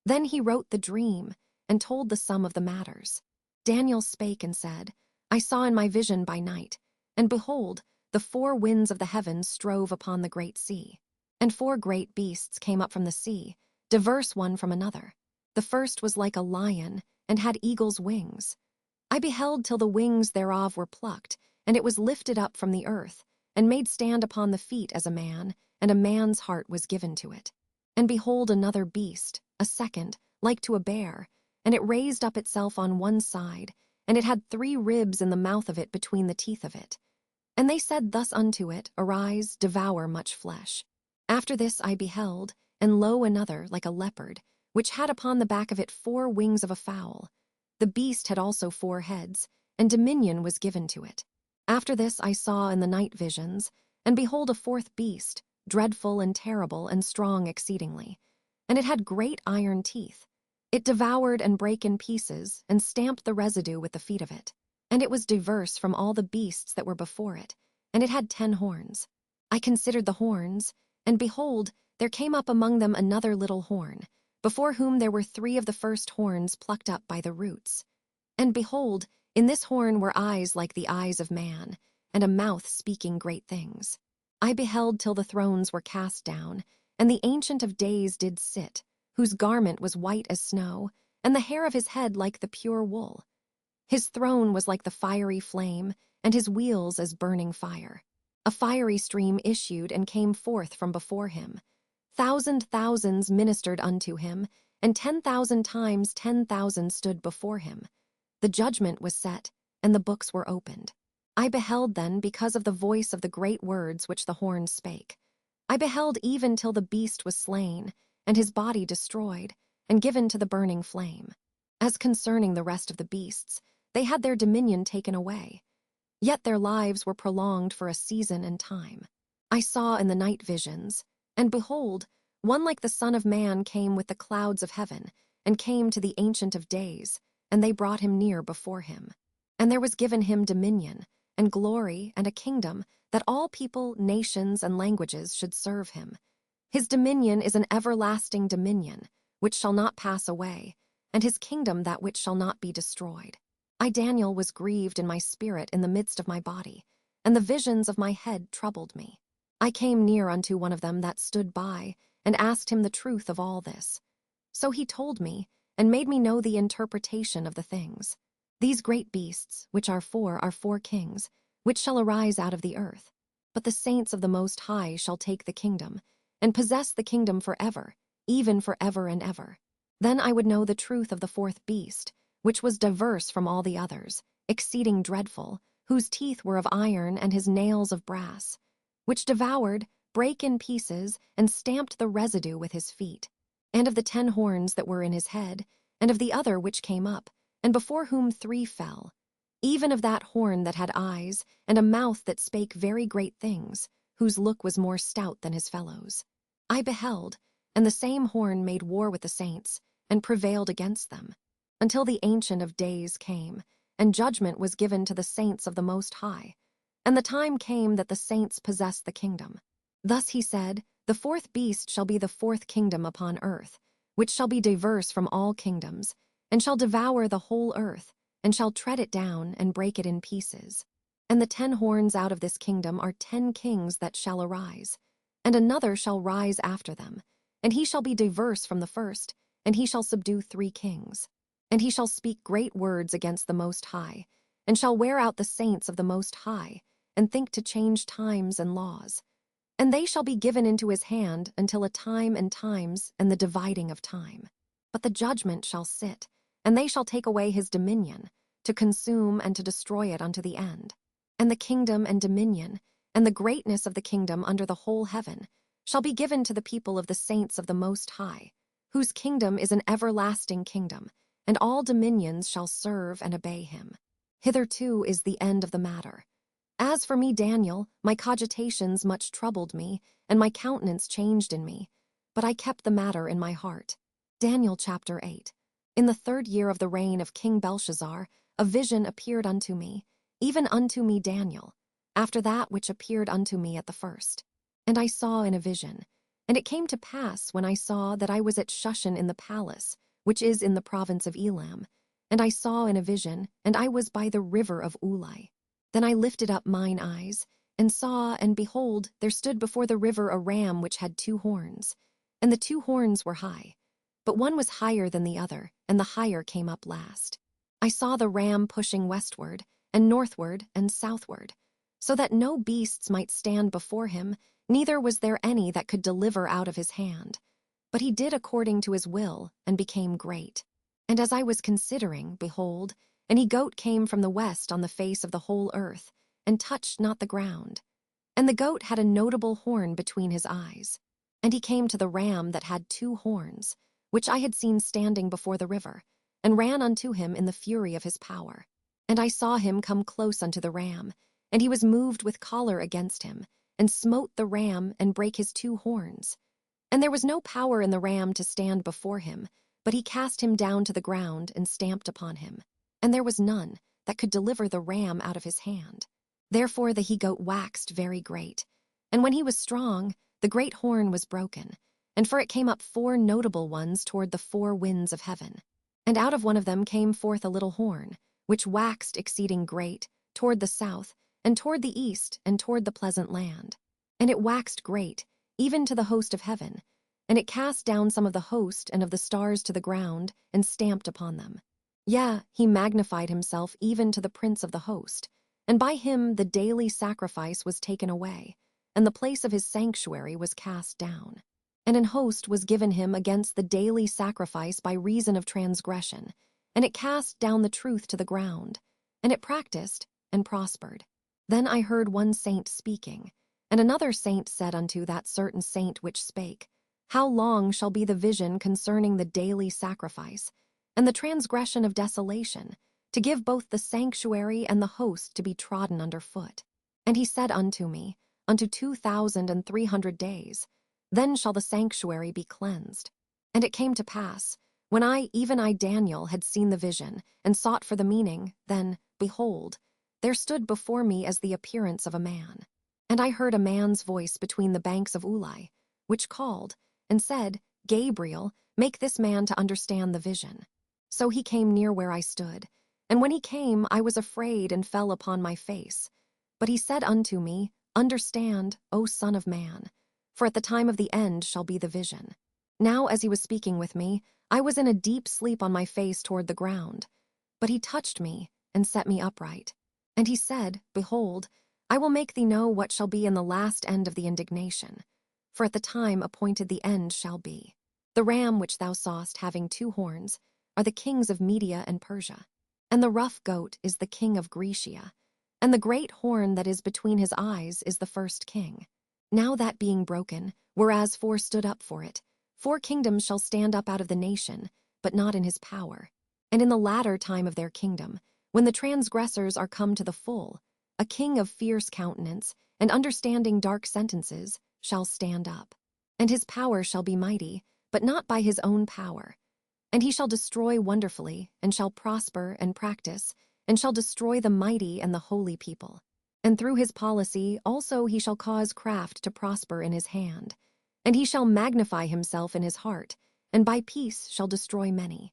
Then he wrote the dream, and told the sum of the matters. Daniel spake and said, I saw in my vision by night, And behold, the four winds of the heavens strove upon the great sea. And four great beasts came up from the sea, diverse one from another. The first was like a lion, and had eagle's wings. I beheld till the wings thereof were plucked, and it was lifted up from the earth, and made stand upon the feet as a man, and a man's heart was given to it. And behold another beast, a second, like to a bear, and it raised up itself on one side, and it had 3 ribs in the mouth of it between the teeth of it. And they said thus unto it, Arise, devour much flesh. After this I beheld, and lo another, like a leopard, which had upon the back of it 4 wings of a fowl. The beast had also 4 heads, and dominion was given to it. After this I saw in the night visions, and behold a 4th beast, dreadful and terrible and strong exceedingly. And it had great iron teeth. It devoured and brake in pieces, and stamped the residue with the feet of it. And it was diverse from all the beasts that were before it, and it had 10 horns. I considered the horns, and behold, there came up among them another little horn, before whom there were 3 of the first horns plucked up by the roots. And behold, in this horn were eyes like the eyes of man, and a mouth speaking great things. I beheld till the thrones were cast down, and the Ancient of Days did sit, whose garment was white as snow, and the hair of his head like the pure wool. His throne was like the fiery flame, and his wheels as burning fire. A fiery stream issued and came forth from before him. Thousands ministered unto him, and 10,000 times 10,000 stood before him. The judgment was set, and the books were opened. I beheld then because of the voice of the great words which the horn spake. I beheld even till the beast was slain, and his body destroyed, and given to the burning flame. As concerning the rest of the beasts, they had their dominion taken away. Yet their lives were prolonged for a season and time. I saw in the night visions, and behold, one like the Son of Man came with the clouds of heaven, and came to the Ancient of Days, and they brought him near before him. And there was given him dominion, and glory, and a kingdom, that all people, nations, and languages should serve him. His dominion is an everlasting dominion, which shall not pass away, and his kingdom that which shall not be destroyed. I, Daniel, was grieved in my spirit in the midst of my body, and the visions of my head troubled me. I came near unto one of them that stood by, and asked him the truth of all this. So he told me, and made me know the interpretation of the things. These great beasts, which are 4 kings, which shall arise out of the earth. But the saints of the Most High shall take the kingdom, and possess the kingdom forever, even forever and ever. Then I would know the truth of the 4th beast, which was diverse from all the others, exceeding dreadful, whose teeth were of iron and his nails of brass, which devoured, brake in pieces, and stamped the residue with his feet. And of the 10 horns that were in his head, and of the other which came up, and before whom 3 fell, even of that horn that had eyes, and a mouth that spake very great things, whose look was more stout than his fellows. I beheld, and the same horn made war with the saints, and prevailed against them, until the Ancient of Days came, and judgment was given to the saints of the Most High, and the time came that the saints possessed the kingdom. Thus he said, The 4th beast shall be the 4th kingdom upon earth, which shall be diverse from all kingdoms, and shall devour the whole earth, and shall tread it down, and break it in pieces. And the 10 horns out of this kingdom are 10 kings that shall arise, and another shall rise after them, and he shall be diverse from the first, and he shall subdue 3 kings. And he shall speak great words against the Most High, and shall wear out the saints of the Most High, and think to change times and laws. And they shall be given into his hand until a time and times and the dividing of time. But the judgment shall sit, and they shall take away his dominion, to consume and to destroy it unto the end. And the kingdom and dominion, and the greatness of the kingdom under the whole heaven, shall be given to the people of the saints of the Most High, whose kingdom is an everlasting kingdom, and all dominions shall serve and obey him. Hitherto is the end of the matter. As for me, Daniel, my cogitations much troubled me, and my countenance changed in me, but I kept the matter in my heart. Daniel chapter 8. In the 3rd year of the reign of King Belshazzar, a vision appeared unto me, even unto me Daniel, after that which appeared unto me at the first. And I saw in a vision, and it came to pass when I saw that I was at Shushan in the palace, which is in the province of Elam, and I saw in a vision, and I was by the river of Ulai. Then I lifted up mine eyes, and saw, and behold, there stood before the river a ram which had 2 horns. And the 2 horns were high, but one was higher than the other, and the higher came up last. I saw the ram pushing westward, and northward, and southward, so that no beasts might stand before him, neither was there any that could deliver out of his hand. But he did according to his will, and became great. And as I was considering, behold, an he-goat came from the west on the face of the whole earth, and touched not the ground. And the goat had a notable horn between his eyes. And he came to the ram that had 2 horns, which I had seen standing before the river, and ran unto him in the fury of his power. And I saw him come close unto the ram, and he was moved with choler against him, and smote the ram, and brake his 2 horns. And there was no power in the ram to stand before him, but he cast him down to the ground, and stamped upon him. And there was none that could deliver the ram out of his hand. Therefore the he-goat waxed very great. And when he was strong, the great horn was broken, and for it came up 4 notable ones toward the 4 winds of heaven. And out of one of them came forth a little horn, which waxed exceeding great, toward the south, and toward the east, and toward the pleasant land. And it waxed great, even to the host of heaven, and it cast down some of the host and of the stars to the ground, and stamped upon them. Yea, he magnified himself even to the prince of the host, and by him the daily sacrifice was taken away, and the place of his sanctuary was cast down. And an host was given him against the daily sacrifice by reason of transgression, and it cast down the truth to the ground, and it practiced and prospered. Then I heard one saint speaking, and another saint said unto that certain saint which spake, How long shall be the vision concerning the daily sacrifice, and the transgression of desolation, to give both the sanctuary and the host to be trodden under foot? And he said unto me, Unto 2,300 days, then shall the sanctuary be cleansed. And it came to pass, when I, even I Daniel, had seen the vision, and sought for the meaning, then, behold, there stood before me as the appearance of a man. And I heard a man's voice between the banks of Ulai, which called, and said, Gabriel, make this man to understand the vision. So he came near where I stood, and when he came, I was afraid and fell upon my face. But he said unto me, Understand, O Son of Man, for at the time of the end shall be the vision. Now as he was speaking with me, I was in a deep sleep on my face toward the ground. But he touched me, and set me upright. And he said, Behold, I will make thee know what shall be in the last end of the indignation. For at the time appointed the end shall be. The ram which thou sawest having 2 horns are the kings of Media and Persia. And the rough goat is the king of Grecia. And the great horn that is between his eyes is the first king. Now that being broken, whereas 4 stood up for it, 4 kingdoms shall stand up out of the nation, but not in his power. And in the latter time of their kingdom, when the transgressors are come to the full, a king of fierce countenance, and understanding dark sentences, shall stand up. And his power shall be mighty, but not by his own power. And he shall destroy wonderfully, and shall prosper and practice, and shall destroy the mighty and the holy people. And through his policy also he shall cause craft to prosper in his hand. And he shall magnify himself in his heart, and by peace shall destroy many.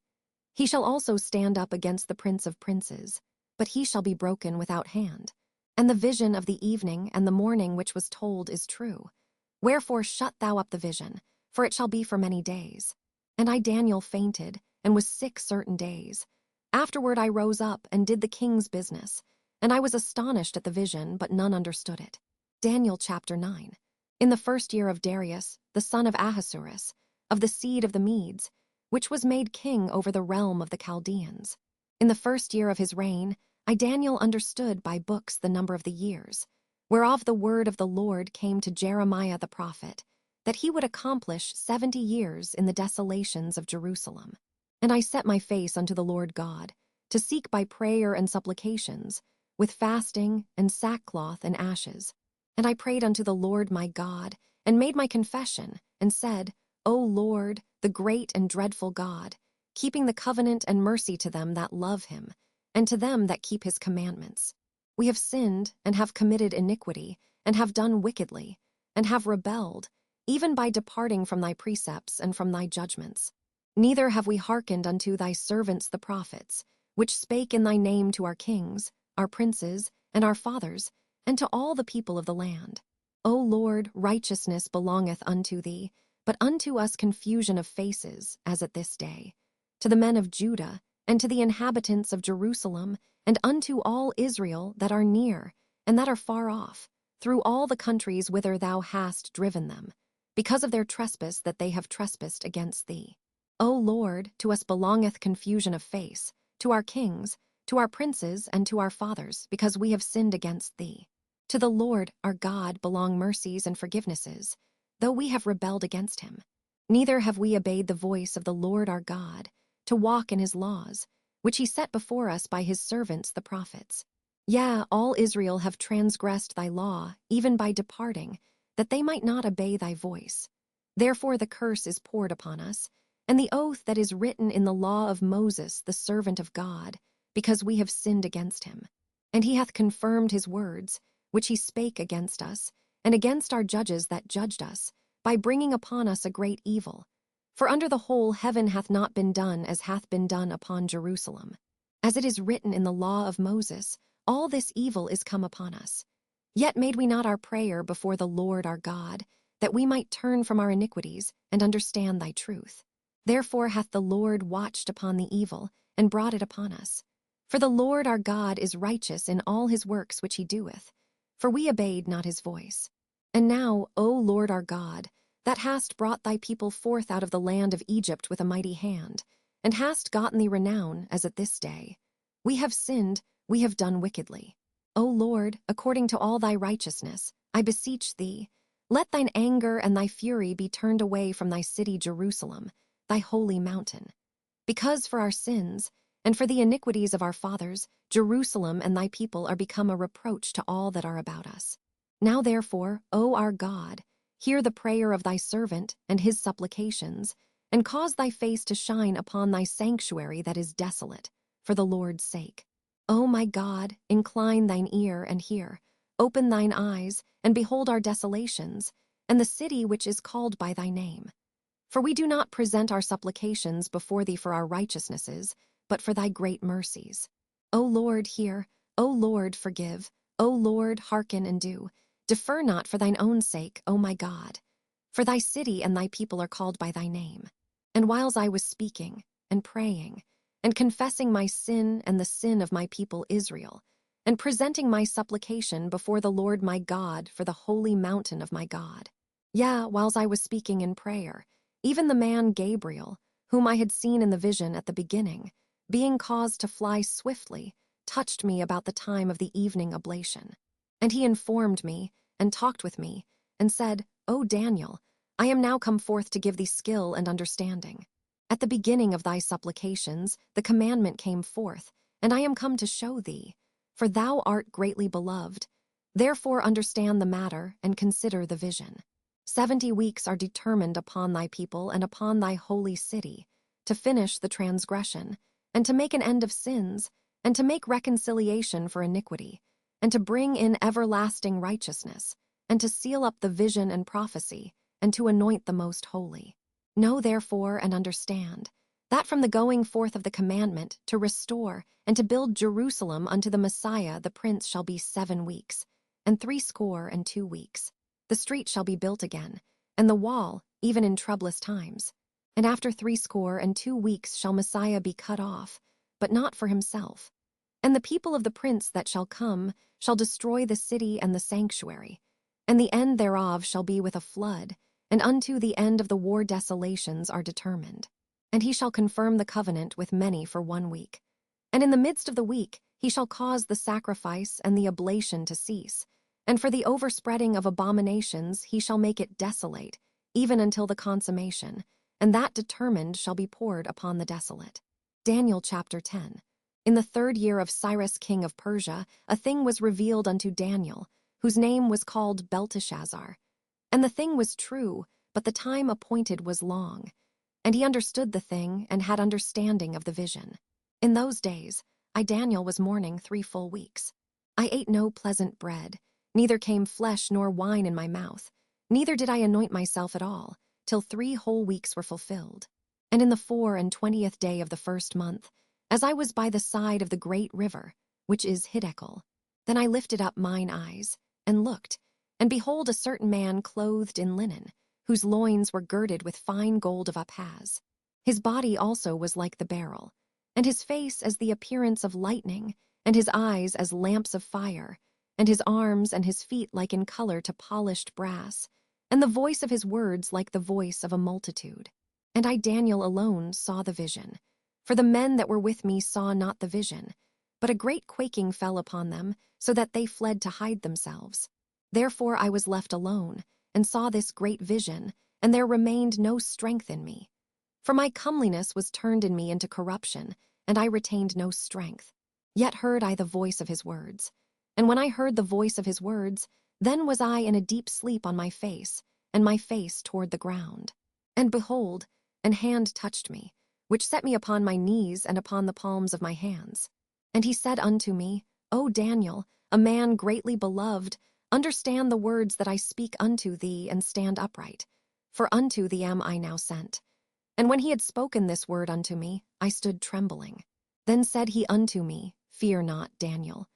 He shall also stand up against the prince of princes, but he shall be broken without hand. And the vision of the evening and the morning which was told is true. Wherefore shut thou up the vision, for it shall be for many days. And I Daniel fainted, and was sick certain days. Afterward I rose up, and did the king's business. And I was astonished at the vision, but none understood it. Daniel chapter 9. In the 1st year of Darius, the son of Ahasuerus, of the seed of the Medes, which was made king over the realm of the Chaldeans. In the 1st year of his reign, I Daniel understood by books the number of the years, whereof the word of the Lord came to Jeremiah the prophet, that he would accomplish 70 years in the desolations of Jerusalem. And I set my face unto the Lord God, to seek by prayer and supplications, with fasting and sackcloth and ashes. And I prayed unto the Lord my God, and made my confession, and said, O Lord, the great and dreadful God, keeping the covenant and mercy to them that love him, and to them that keep his commandments. We have sinned, and have committed iniquity, and have done wickedly, and have rebelled, even by departing from thy precepts and from thy judgments. Neither have we hearkened unto thy servants the prophets, which spake in thy name to our kings, our princes, and our fathers, and to all the people of the land. O Lord, righteousness belongeth unto thee, but unto us confusion of faces, as at this day. To the men of Judah, and to the inhabitants of Jerusalem, and unto all Israel that are near, and that are far off, through all the countries whither thou hast driven them, because of their trespass that they have trespassed against thee. O Lord, to us belongeth confusion of face, to our kings, to our princes, and to our fathers, because we have sinned against thee. To the Lord our God belong mercies and forgivenesses, though we have rebelled against him. Neither have we obeyed the voice of the Lord our God, to walk in his laws, which he set before us by his servants the prophets. Yea, all Israel have transgressed thy law, even by departing, that they might not obey thy voice. Therefore the curse is poured upon us, and the oath that is written in the law of Moses the servant of God, because we have sinned against him. And he hath confirmed his words, which he spake against us, and against our judges that judged us, by bringing upon us a great evil. For under the whole heaven hath not been done as hath been done upon Jerusalem. As it is written in the law of Moses, all this evil is come upon us. Yet made we not our prayer before the Lord our God, that we might turn from our iniquities and understand thy truth. Therefore hath the Lord watched upon the evil, and brought it upon us. For the Lord our God is righteous in all his works which he doeth, for we obeyed not his voice. And now, O Lord our God, that hast brought thy people forth out of the land of Egypt with a mighty hand, and hast gotten thee renown, as at this day. We have sinned, we have done wickedly. O Lord, according to all thy righteousness, I beseech thee, let thine anger and thy fury be turned away from thy city Jerusalem, thy holy mountain. Because for our sins, and for the iniquities of our fathers, Jerusalem and thy people are become a reproach to all that are about us. Now therefore, O our God, hear the prayer of thy servant and his supplications, and cause thy face to shine upon thy sanctuary that is desolate, for the Lord's sake. O my God, incline thine ear and hear, open thine eyes, and behold our desolations, and the city which is called by thy name. For we do not present our supplications before thee for our righteousnesses, but for thy great mercies. O Lord, hear, O Lord, forgive, O Lord, hearken and do. Defer not for thine own sake, O my God. For thy city and thy people are called by thy name. And whiles I was speaking, and praying, and confessing my sin and the sin of my people Israel, and presenting my supplication before the Lord my God for the holy mountain of my God. Yea, whiles I was speaking in prayer, even the man Gabriel, whom I had seen in the vision at the beginning, being caused to fly swiftly, touched me about the time of the evening oblation. And he informed me, and talked with me, and said, O Daniel, I am now come forth to give thee skill and understanding. At the beginning of thy supplications the commandment came forth, and I am come to show thee, for thou art greatly beloved. Therefore understand the matter, and consider the vision. 70 weeks are determined upon thy people and upon thy holy city, to finish the transgression, and to make an end of sins, and to make reconciliation for iniquity, and to bring in everlasting righteousness, and to seal up the vision and prophecy, and to anoint the most holy. Know therefore and understand, that from the going forth of the commandment to restore and to build Jerusalem unto the Messiah the Prince shall be 7 weeks, and 62 weeks. The street shall be built again, and the wall, even in troublous times. And after 62 weeks shall Messiah be cut off, but not for himself. And the people of the prince that shall come shall destroy the city and the sanctuary, and the end thereof shall be with a flood, and unto the end of the war desolations are determined. And he shall confirm the covenant with many for 1 week. And in the midst of the week he shall cause the sacrifice and the oblation to cease, and for the overspreading of abominations he shall make it desolate, even until the consummation, and that determined shall be poured upon the desolate. Daniel chapter 10. In the 3rd year of Cyrus king of Persia, a thing was revealed unto Daniel, whose name was called Belteshazzar. And the thing was true, but the time appointed was long. And he understood the thing, and had understanding of the vision. In those days, I Daniel was mourning 3 full weeks. I ate no pleasant bread, neither came flesh nor wine in my mouth, neither did I anoint myself at all, till 3 whole weeks were fulfilled. And in the 24th day of the 1st month, as I was by the side of the great river, which is Hiddekel, Then I lifted up mine eyes, and looked, and behold a certain man clothed in linen, whose loins were girded with fine gold of Uphaz. His body also was like the beryl, and his face as the appearance of lightning, and his eyes as lamps of fire, and his arms and his feet like in color to polished brass, and the voice of his words like the voice of a multitude. And I, Daniel, alone saw the vision. For the men that were with me saw not the vision, but a great quaking fell upon them, so that they fled to hide themselves. Therefore I was left alone, and saw this great vision, and there remained no strength in me. For my comeliness was turned in me into corruption, and I retained no strength. Yet heard I the voice of his words. And when I heard the voice of his words, then was I in a deep sleep on my face, and my face toward the ground. And behold, an hand touched me, which set me upon my knees and upon the palms of my hands. And he said unto me, O Daniel, a man greatly beloved, understand the words that I speak unto thee, and stand upright. For unto thee am I now sent. And when he had spoken this word unto me, I stood trembling. Then said he unto me, Fear not, Daniel.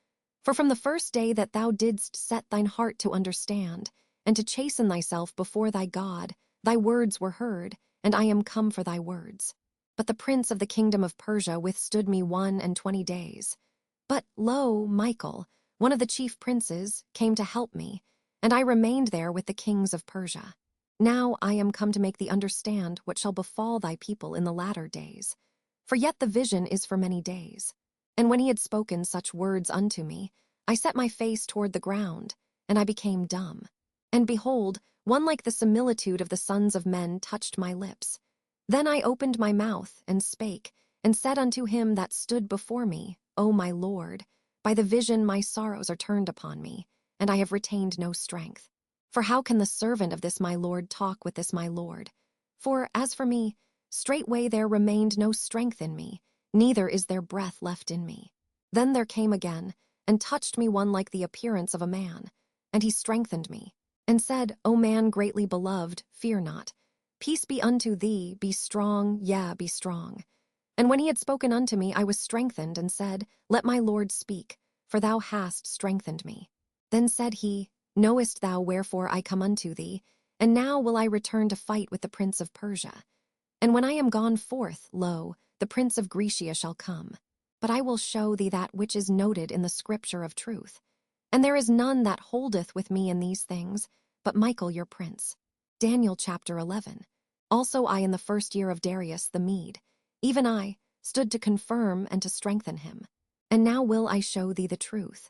For from the first day that thou didst set thine heart to understand, and to chasten thyself before thy God, thy words were heard, and I am come for thy words. But the prince of the kingdom of Persia withstood me 21 days. But, lo, Michael, one of the chief princes, came to help me, and I remained there with the kings of Persia. Now I am come to make thee understand what shall befall thy people in the latter days. For yet the vision is for many days. And when he had spoken such words unto me, I set my face toward the ground, and I became dumb. And behold, one like the similitude of the sons of men touched my lips. Then I opened my mouth, and spake, and said unto him that stood before me, O my Lord, by the vision my sorrows are turned upon me, and I have retained no strength. For how can the servant of this my Lord talk with this my Lord? For, as for me, straightway there remained no strength in me, neither is there breath left in me. Then there came again, and touched me one like the appearance of a man, and he strengthened me, and said, O man greatly beloved, fear not. Peace be unto thee, be strong, yea, be strong. And when he had spoken unto me, I was strengthened, and said, Let my Lord speak, for thou hast strengthened me. Then said he, Knowest thou wherefore I come unto thee? And now will I return to fight with the prince of Persia. And when I am gone forth, lo, the prince of Grecia shall come. But I will show thee that which is noted in the scripture of truth. And there is none that holdeth with me in these things, but Michael your prince. Daniel chapter 11. Also I in the first year of Darius the Mede, even I, stood to confirm and to strengthen him. And now will I show thee the truth.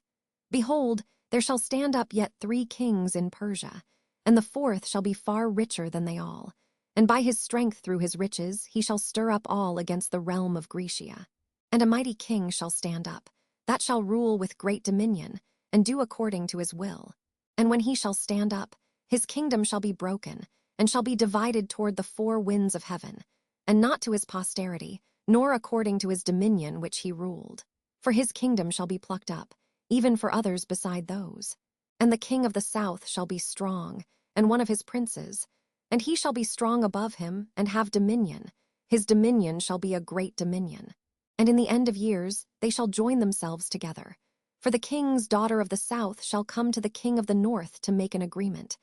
Behold, there shall stand up yet 3 kings in Persia, and the 4th shall be far richer than they all. And by his strength through his riches he shall stir up all against the realm of Grecia. And a mighty king shall stand up, that shall rule with great dominion, and do according to his will. And when he shall stand up, his kingdom shall be broken, and shall be divided toward the 4 winds of heaven, and not to his posterity, nor according to his dominion which he ruled. For his kingdom shall be plucked up, even for others beside those. And the king of the south shall be strong, and one of his princes, and he shall be strong above him, and have dominion. His dominion shall be a great dominion. And in the end of years they shall join themselves together. For the king's daughter of the south shall come to the king of the north to make an agreement.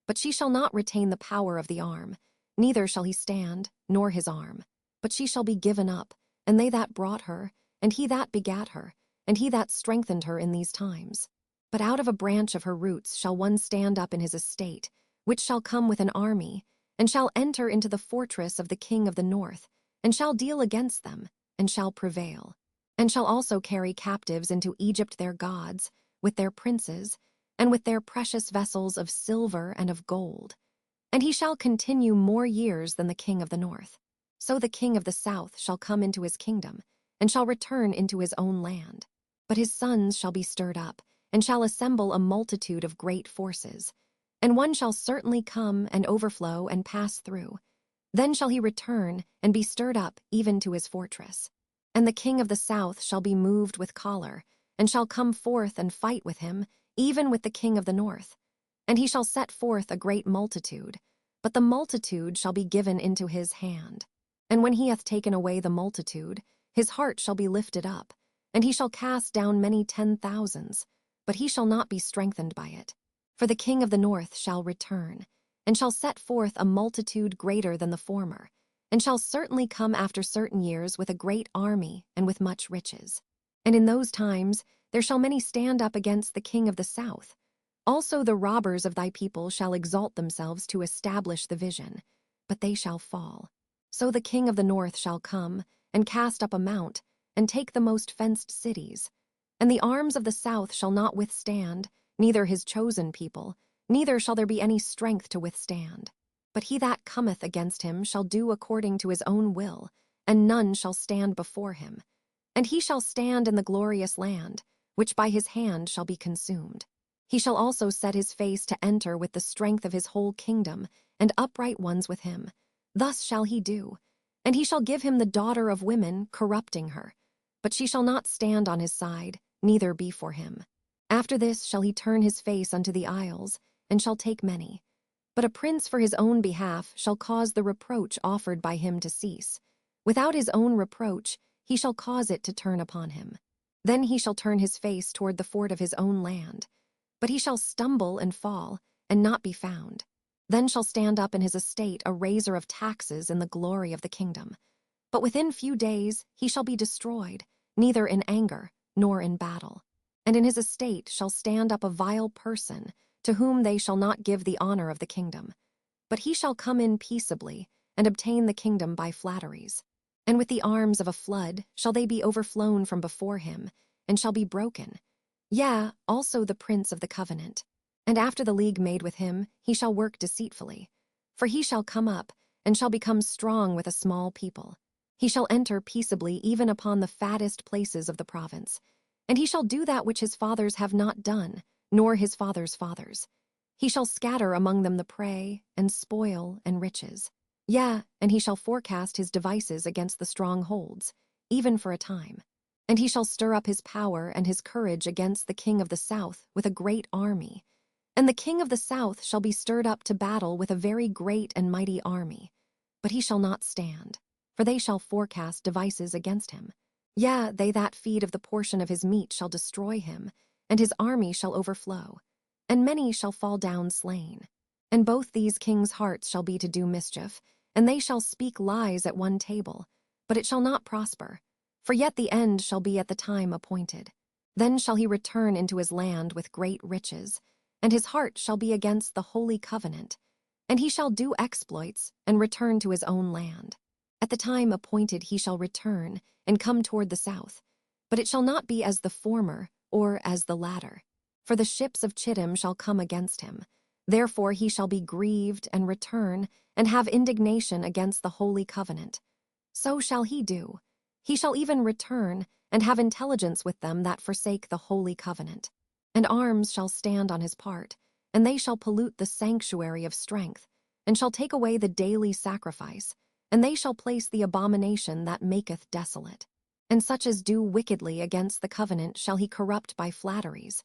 But she shall not retain the power of the arm, neither shall he stand, nor his arm. But she shall be given up, and they that brought her, and he that begat her, and he that strengthened her in these times. But out of a branch of her roots shall one stand up in his estate, which shall come with an army, and shall enter into the fortress of the king of the north, and shall deal against them, and shall prevail, and shall also carry captives into Egypt their gods, with their princes, and with their precious vessels of silver and of gold. And he shall continue more years than the king of the north. So the king of the south shall come into his kingdom, and shall return into his own land. But his sons shall be stirred up, and shall assemble a multitude of great forces. And one shall certainly come and overflow and pass through. Then shall he return and be stirred up even to his fortress. And the king of the south shall be moved with choler, and shall come forth and fight with him, even with the king of the north. And he shall set forth a great multitude, but the multitude shall be given into his hand. And when he hath taken away the multitude, his heart shall be lifted up, and he shall cast down many 10,000s. but he shall not be strengthened by it. For the king of the north shall return, and shall set forth a multitude greater than the former, and shall certainly come after certain years with a great army and with much riches. And in those times there shall many stand up against the king of the south. Also the robbers of thy people shall exalt themselves to establish the vision, but they shall fall. So the king of the north shall come, and cast up a mount, and take the most fenced cities. And the arms of the south shall not withstand, neither his chosen people, neither shall there be any strength to withstand. But he that cometh against him shall do according to his own will, and none shall stand before him. And he shall stand in the glorious land, which by his hand shall be consumed. He shall also set his face to enter with the strength of his whole kingdom, and upright ones with him. Thus shall he do. And he shall give him the daughter of women, corrupting her. But she shall not stand on his side, neither be for him. After this shall he turn his face unto the isles, and shall take many. But a prince for his own behalf shall cause the reproach offered by him to cease. Without his own reproach he shall cause it to turn upon him. Then he shall turn his face toward the fort of his own land. But he shall stumble and fall, and not be found. Then shall stand up in his estate a raiser of taxes in the glory of the kingdom. But within few days he shall be destroyed, neither in anger, nor in battle. And in his estate shall stand up a vile person, to whom they shall not give the honor of the kingdom. But he shall come in peaceably, and obtain the kingdom by flatteries. And with the arms of a flood shall they be overflown from before him, and shall be broken. Yea, also the prince of the covenant. And after the league made with him, he shall work deceitfully. For he shall come up, and shall become strong with a small people. He shall enter peaceably even upon the fattest places of the province. And he shall do that which his fathers have not done, nor his fathers' fathers. He shall scatter among them the prey, and spoil, and riches. Yea, and he shall forecast his devices against the strongholds, even for a time. And he shall stir up his power and his courage against the king of the south with a great army. And the king of the south shall be stirred up to battle with a very great and mighty army. But he shall not stand, for they shall forecast devices against him. Yea, they that feed of the portion of his meat shall destroy him, and his army shall overflow. And many shall fall down slain. And both these kings' hearts shall be to do mischief, and they shall speak lies at one table, but it shall not prosper. For yet the end shall be at the time appointed. Then shall he return into his land with great riches, and his heart shall be against the holy covenant. And he shall do exploits, and return to his own land. At the time appointed he shall return, and come toward the south. But it shall not be as the former, or as the latter. For the ships of Chittim shall come against him. Therefore he shall be grieved, and return, and have indignation against the holy covenant. So shall he do. He shall even return, and have intelligence with them that forsake the holy covenant. And arms shall stand on his part, and they shall pollute the sanctuary of strength, and shall take away the daily sacrifice, and they shall place the abomination that maketh desolate. And such as do wickedly against the covenant shall he corrupt by flatteries.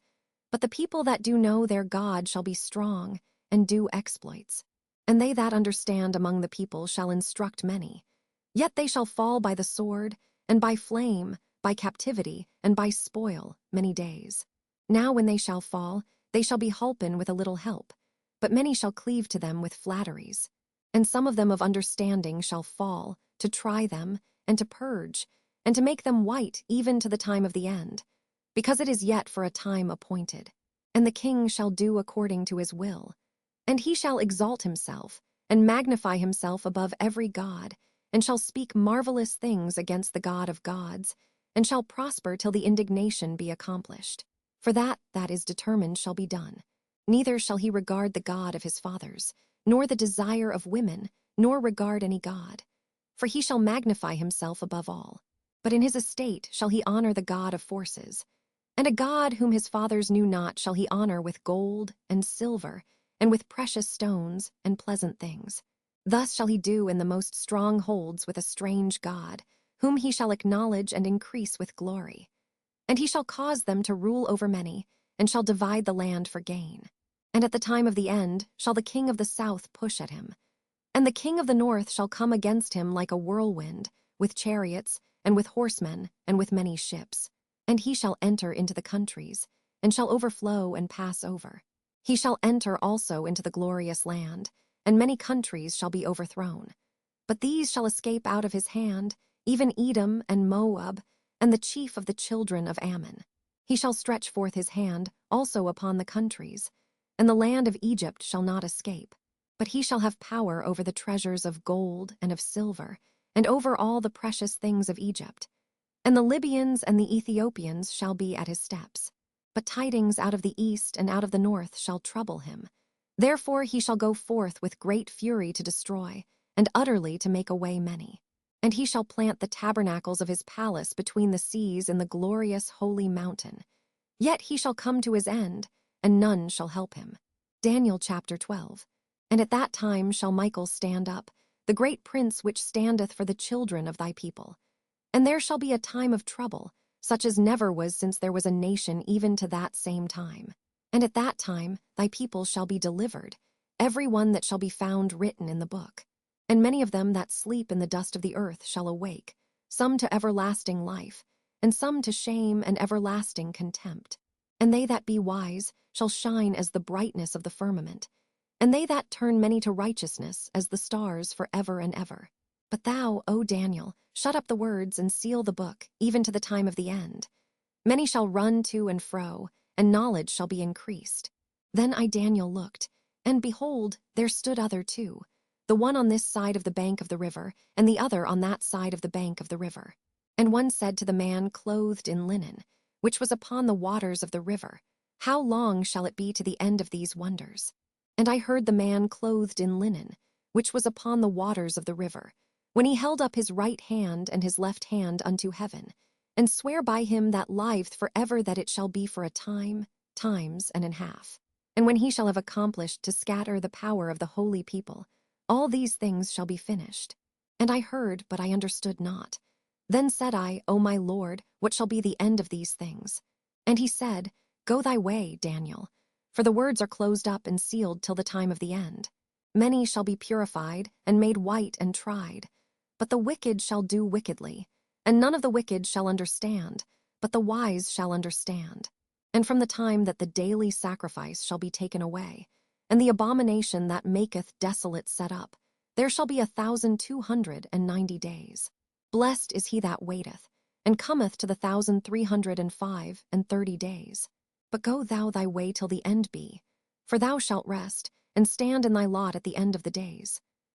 But the people that do know their God shall be strong, and do exploits. And they that understand among the people shall instruct many. Yet they shall fall by the sword, and by flame, by captivity, and by spoil, many days. Now when they shall fall, they shall be holpen with a little help, but many shall cleave to them with flatteries. And some of them of understanding shall fall, to try them, and to purge, and to make them white even to the time of the end, because it is yet for a time appointed. And the king shall do according to his will. And he shall exalt himself, and magnify himself above every god, and shall speak marvelous things against the God of gods, and shall prosper till the indignation be accomplished. For that is determined shall be done. Neither shall he regard the God of his fathers, nor the desire of women, nor regard any god. For he shall magnify himself above all. But in his estate shall he honor the God of forces. And a God whom his fathers knew not shall he honor with gold and silver, and with precious stones and pleasant things. Thus shall he do in the most strong holds with a strange God, whom he shall acknowledge and increase with glory. And he shall cause them to rule over many, and shall divide the land for gain. And at the time of the end shall the king of the south push at him. And the king of the north shall come against him like a whirlwind, with chariots, and with horsemen, and with many ships. And he shall enter into the countries, and shall overflow and pass over. He shall enter also into the glorious land, and many countries shall be overthrown. But these shall escape out of his hand, even Edom and Moab, and the chief of the children of Ammon. He shall stretch forth his hand also upon the countries, and the land of Egypt shall not escape. But he shall have power over the treasures of gold and of silver, and over all the precious things of Egypt. And the Libyans and the Ethiopians shall be at his steps. But tidings out of the east and out of the north shall trouble him. Therefore he shall go forth with great fury to destroy, and utterly to make away many. And he shall plant the tabernacles of his palace between the seas in the glorious holy mountain. Yet he shall come to his end, and none shall help him. Daniel chapter 12. And at that time shall Michael stand up, the great prince which standeth for the children of thy people. And there shall be a time of trouble, such as never was since there was a nation even to that same time. And at that time thy people shall be delivered, every one that shall be found written in the book. And many of them that sleep in the dust of the earth shall awake, some to everlasting life, and some to shame and everlasting contempt. And they that be wise shall shine as the brightness of the firmament, and they that turn many to righteousness as the stars for ever and ever. But thou, O Daniel, shut up the words and seal the book, even to the time of the end. Many shall run to and fro, and knowledge shall be increased. Then I, Daniel, looked, and behold, there stood other two, the one on this side of the bank of the river, and the other on that side of the bank of the river. And one said to the man clothed in linen, which was upon the waters of the river, How long shall it be to the end of these wonders? And I heard the man clothed in linen, which was upon the waters of the river, when he held up his right hand and his left hand unto heaven, and swear by him that liveth for ever that it shall be for a time, times, and an half. And when he shall have accomplished to scatter the power of the holy people, all these things shall be finished. And I heard, but I understood not. Then said I, O my Lord, what shall be the end of these things? And he said, Go thy way, Daniel, for the words are closed up and sealed till the time of the end. Many shall be purified and made white and tried, but the wicked shall do wickedly, and none of the wicked shall understand, but the wise shall understand. And from the time that the daily sacrifice shall be taken away, and the abomination that maketh desolate set up, there shall be 1,290 days. Blessed is he that waiteth, and cometh to the 1,330 days. But go thou thy way till the end be, for thou shalt rest, and stand in thy lot at the end of the days.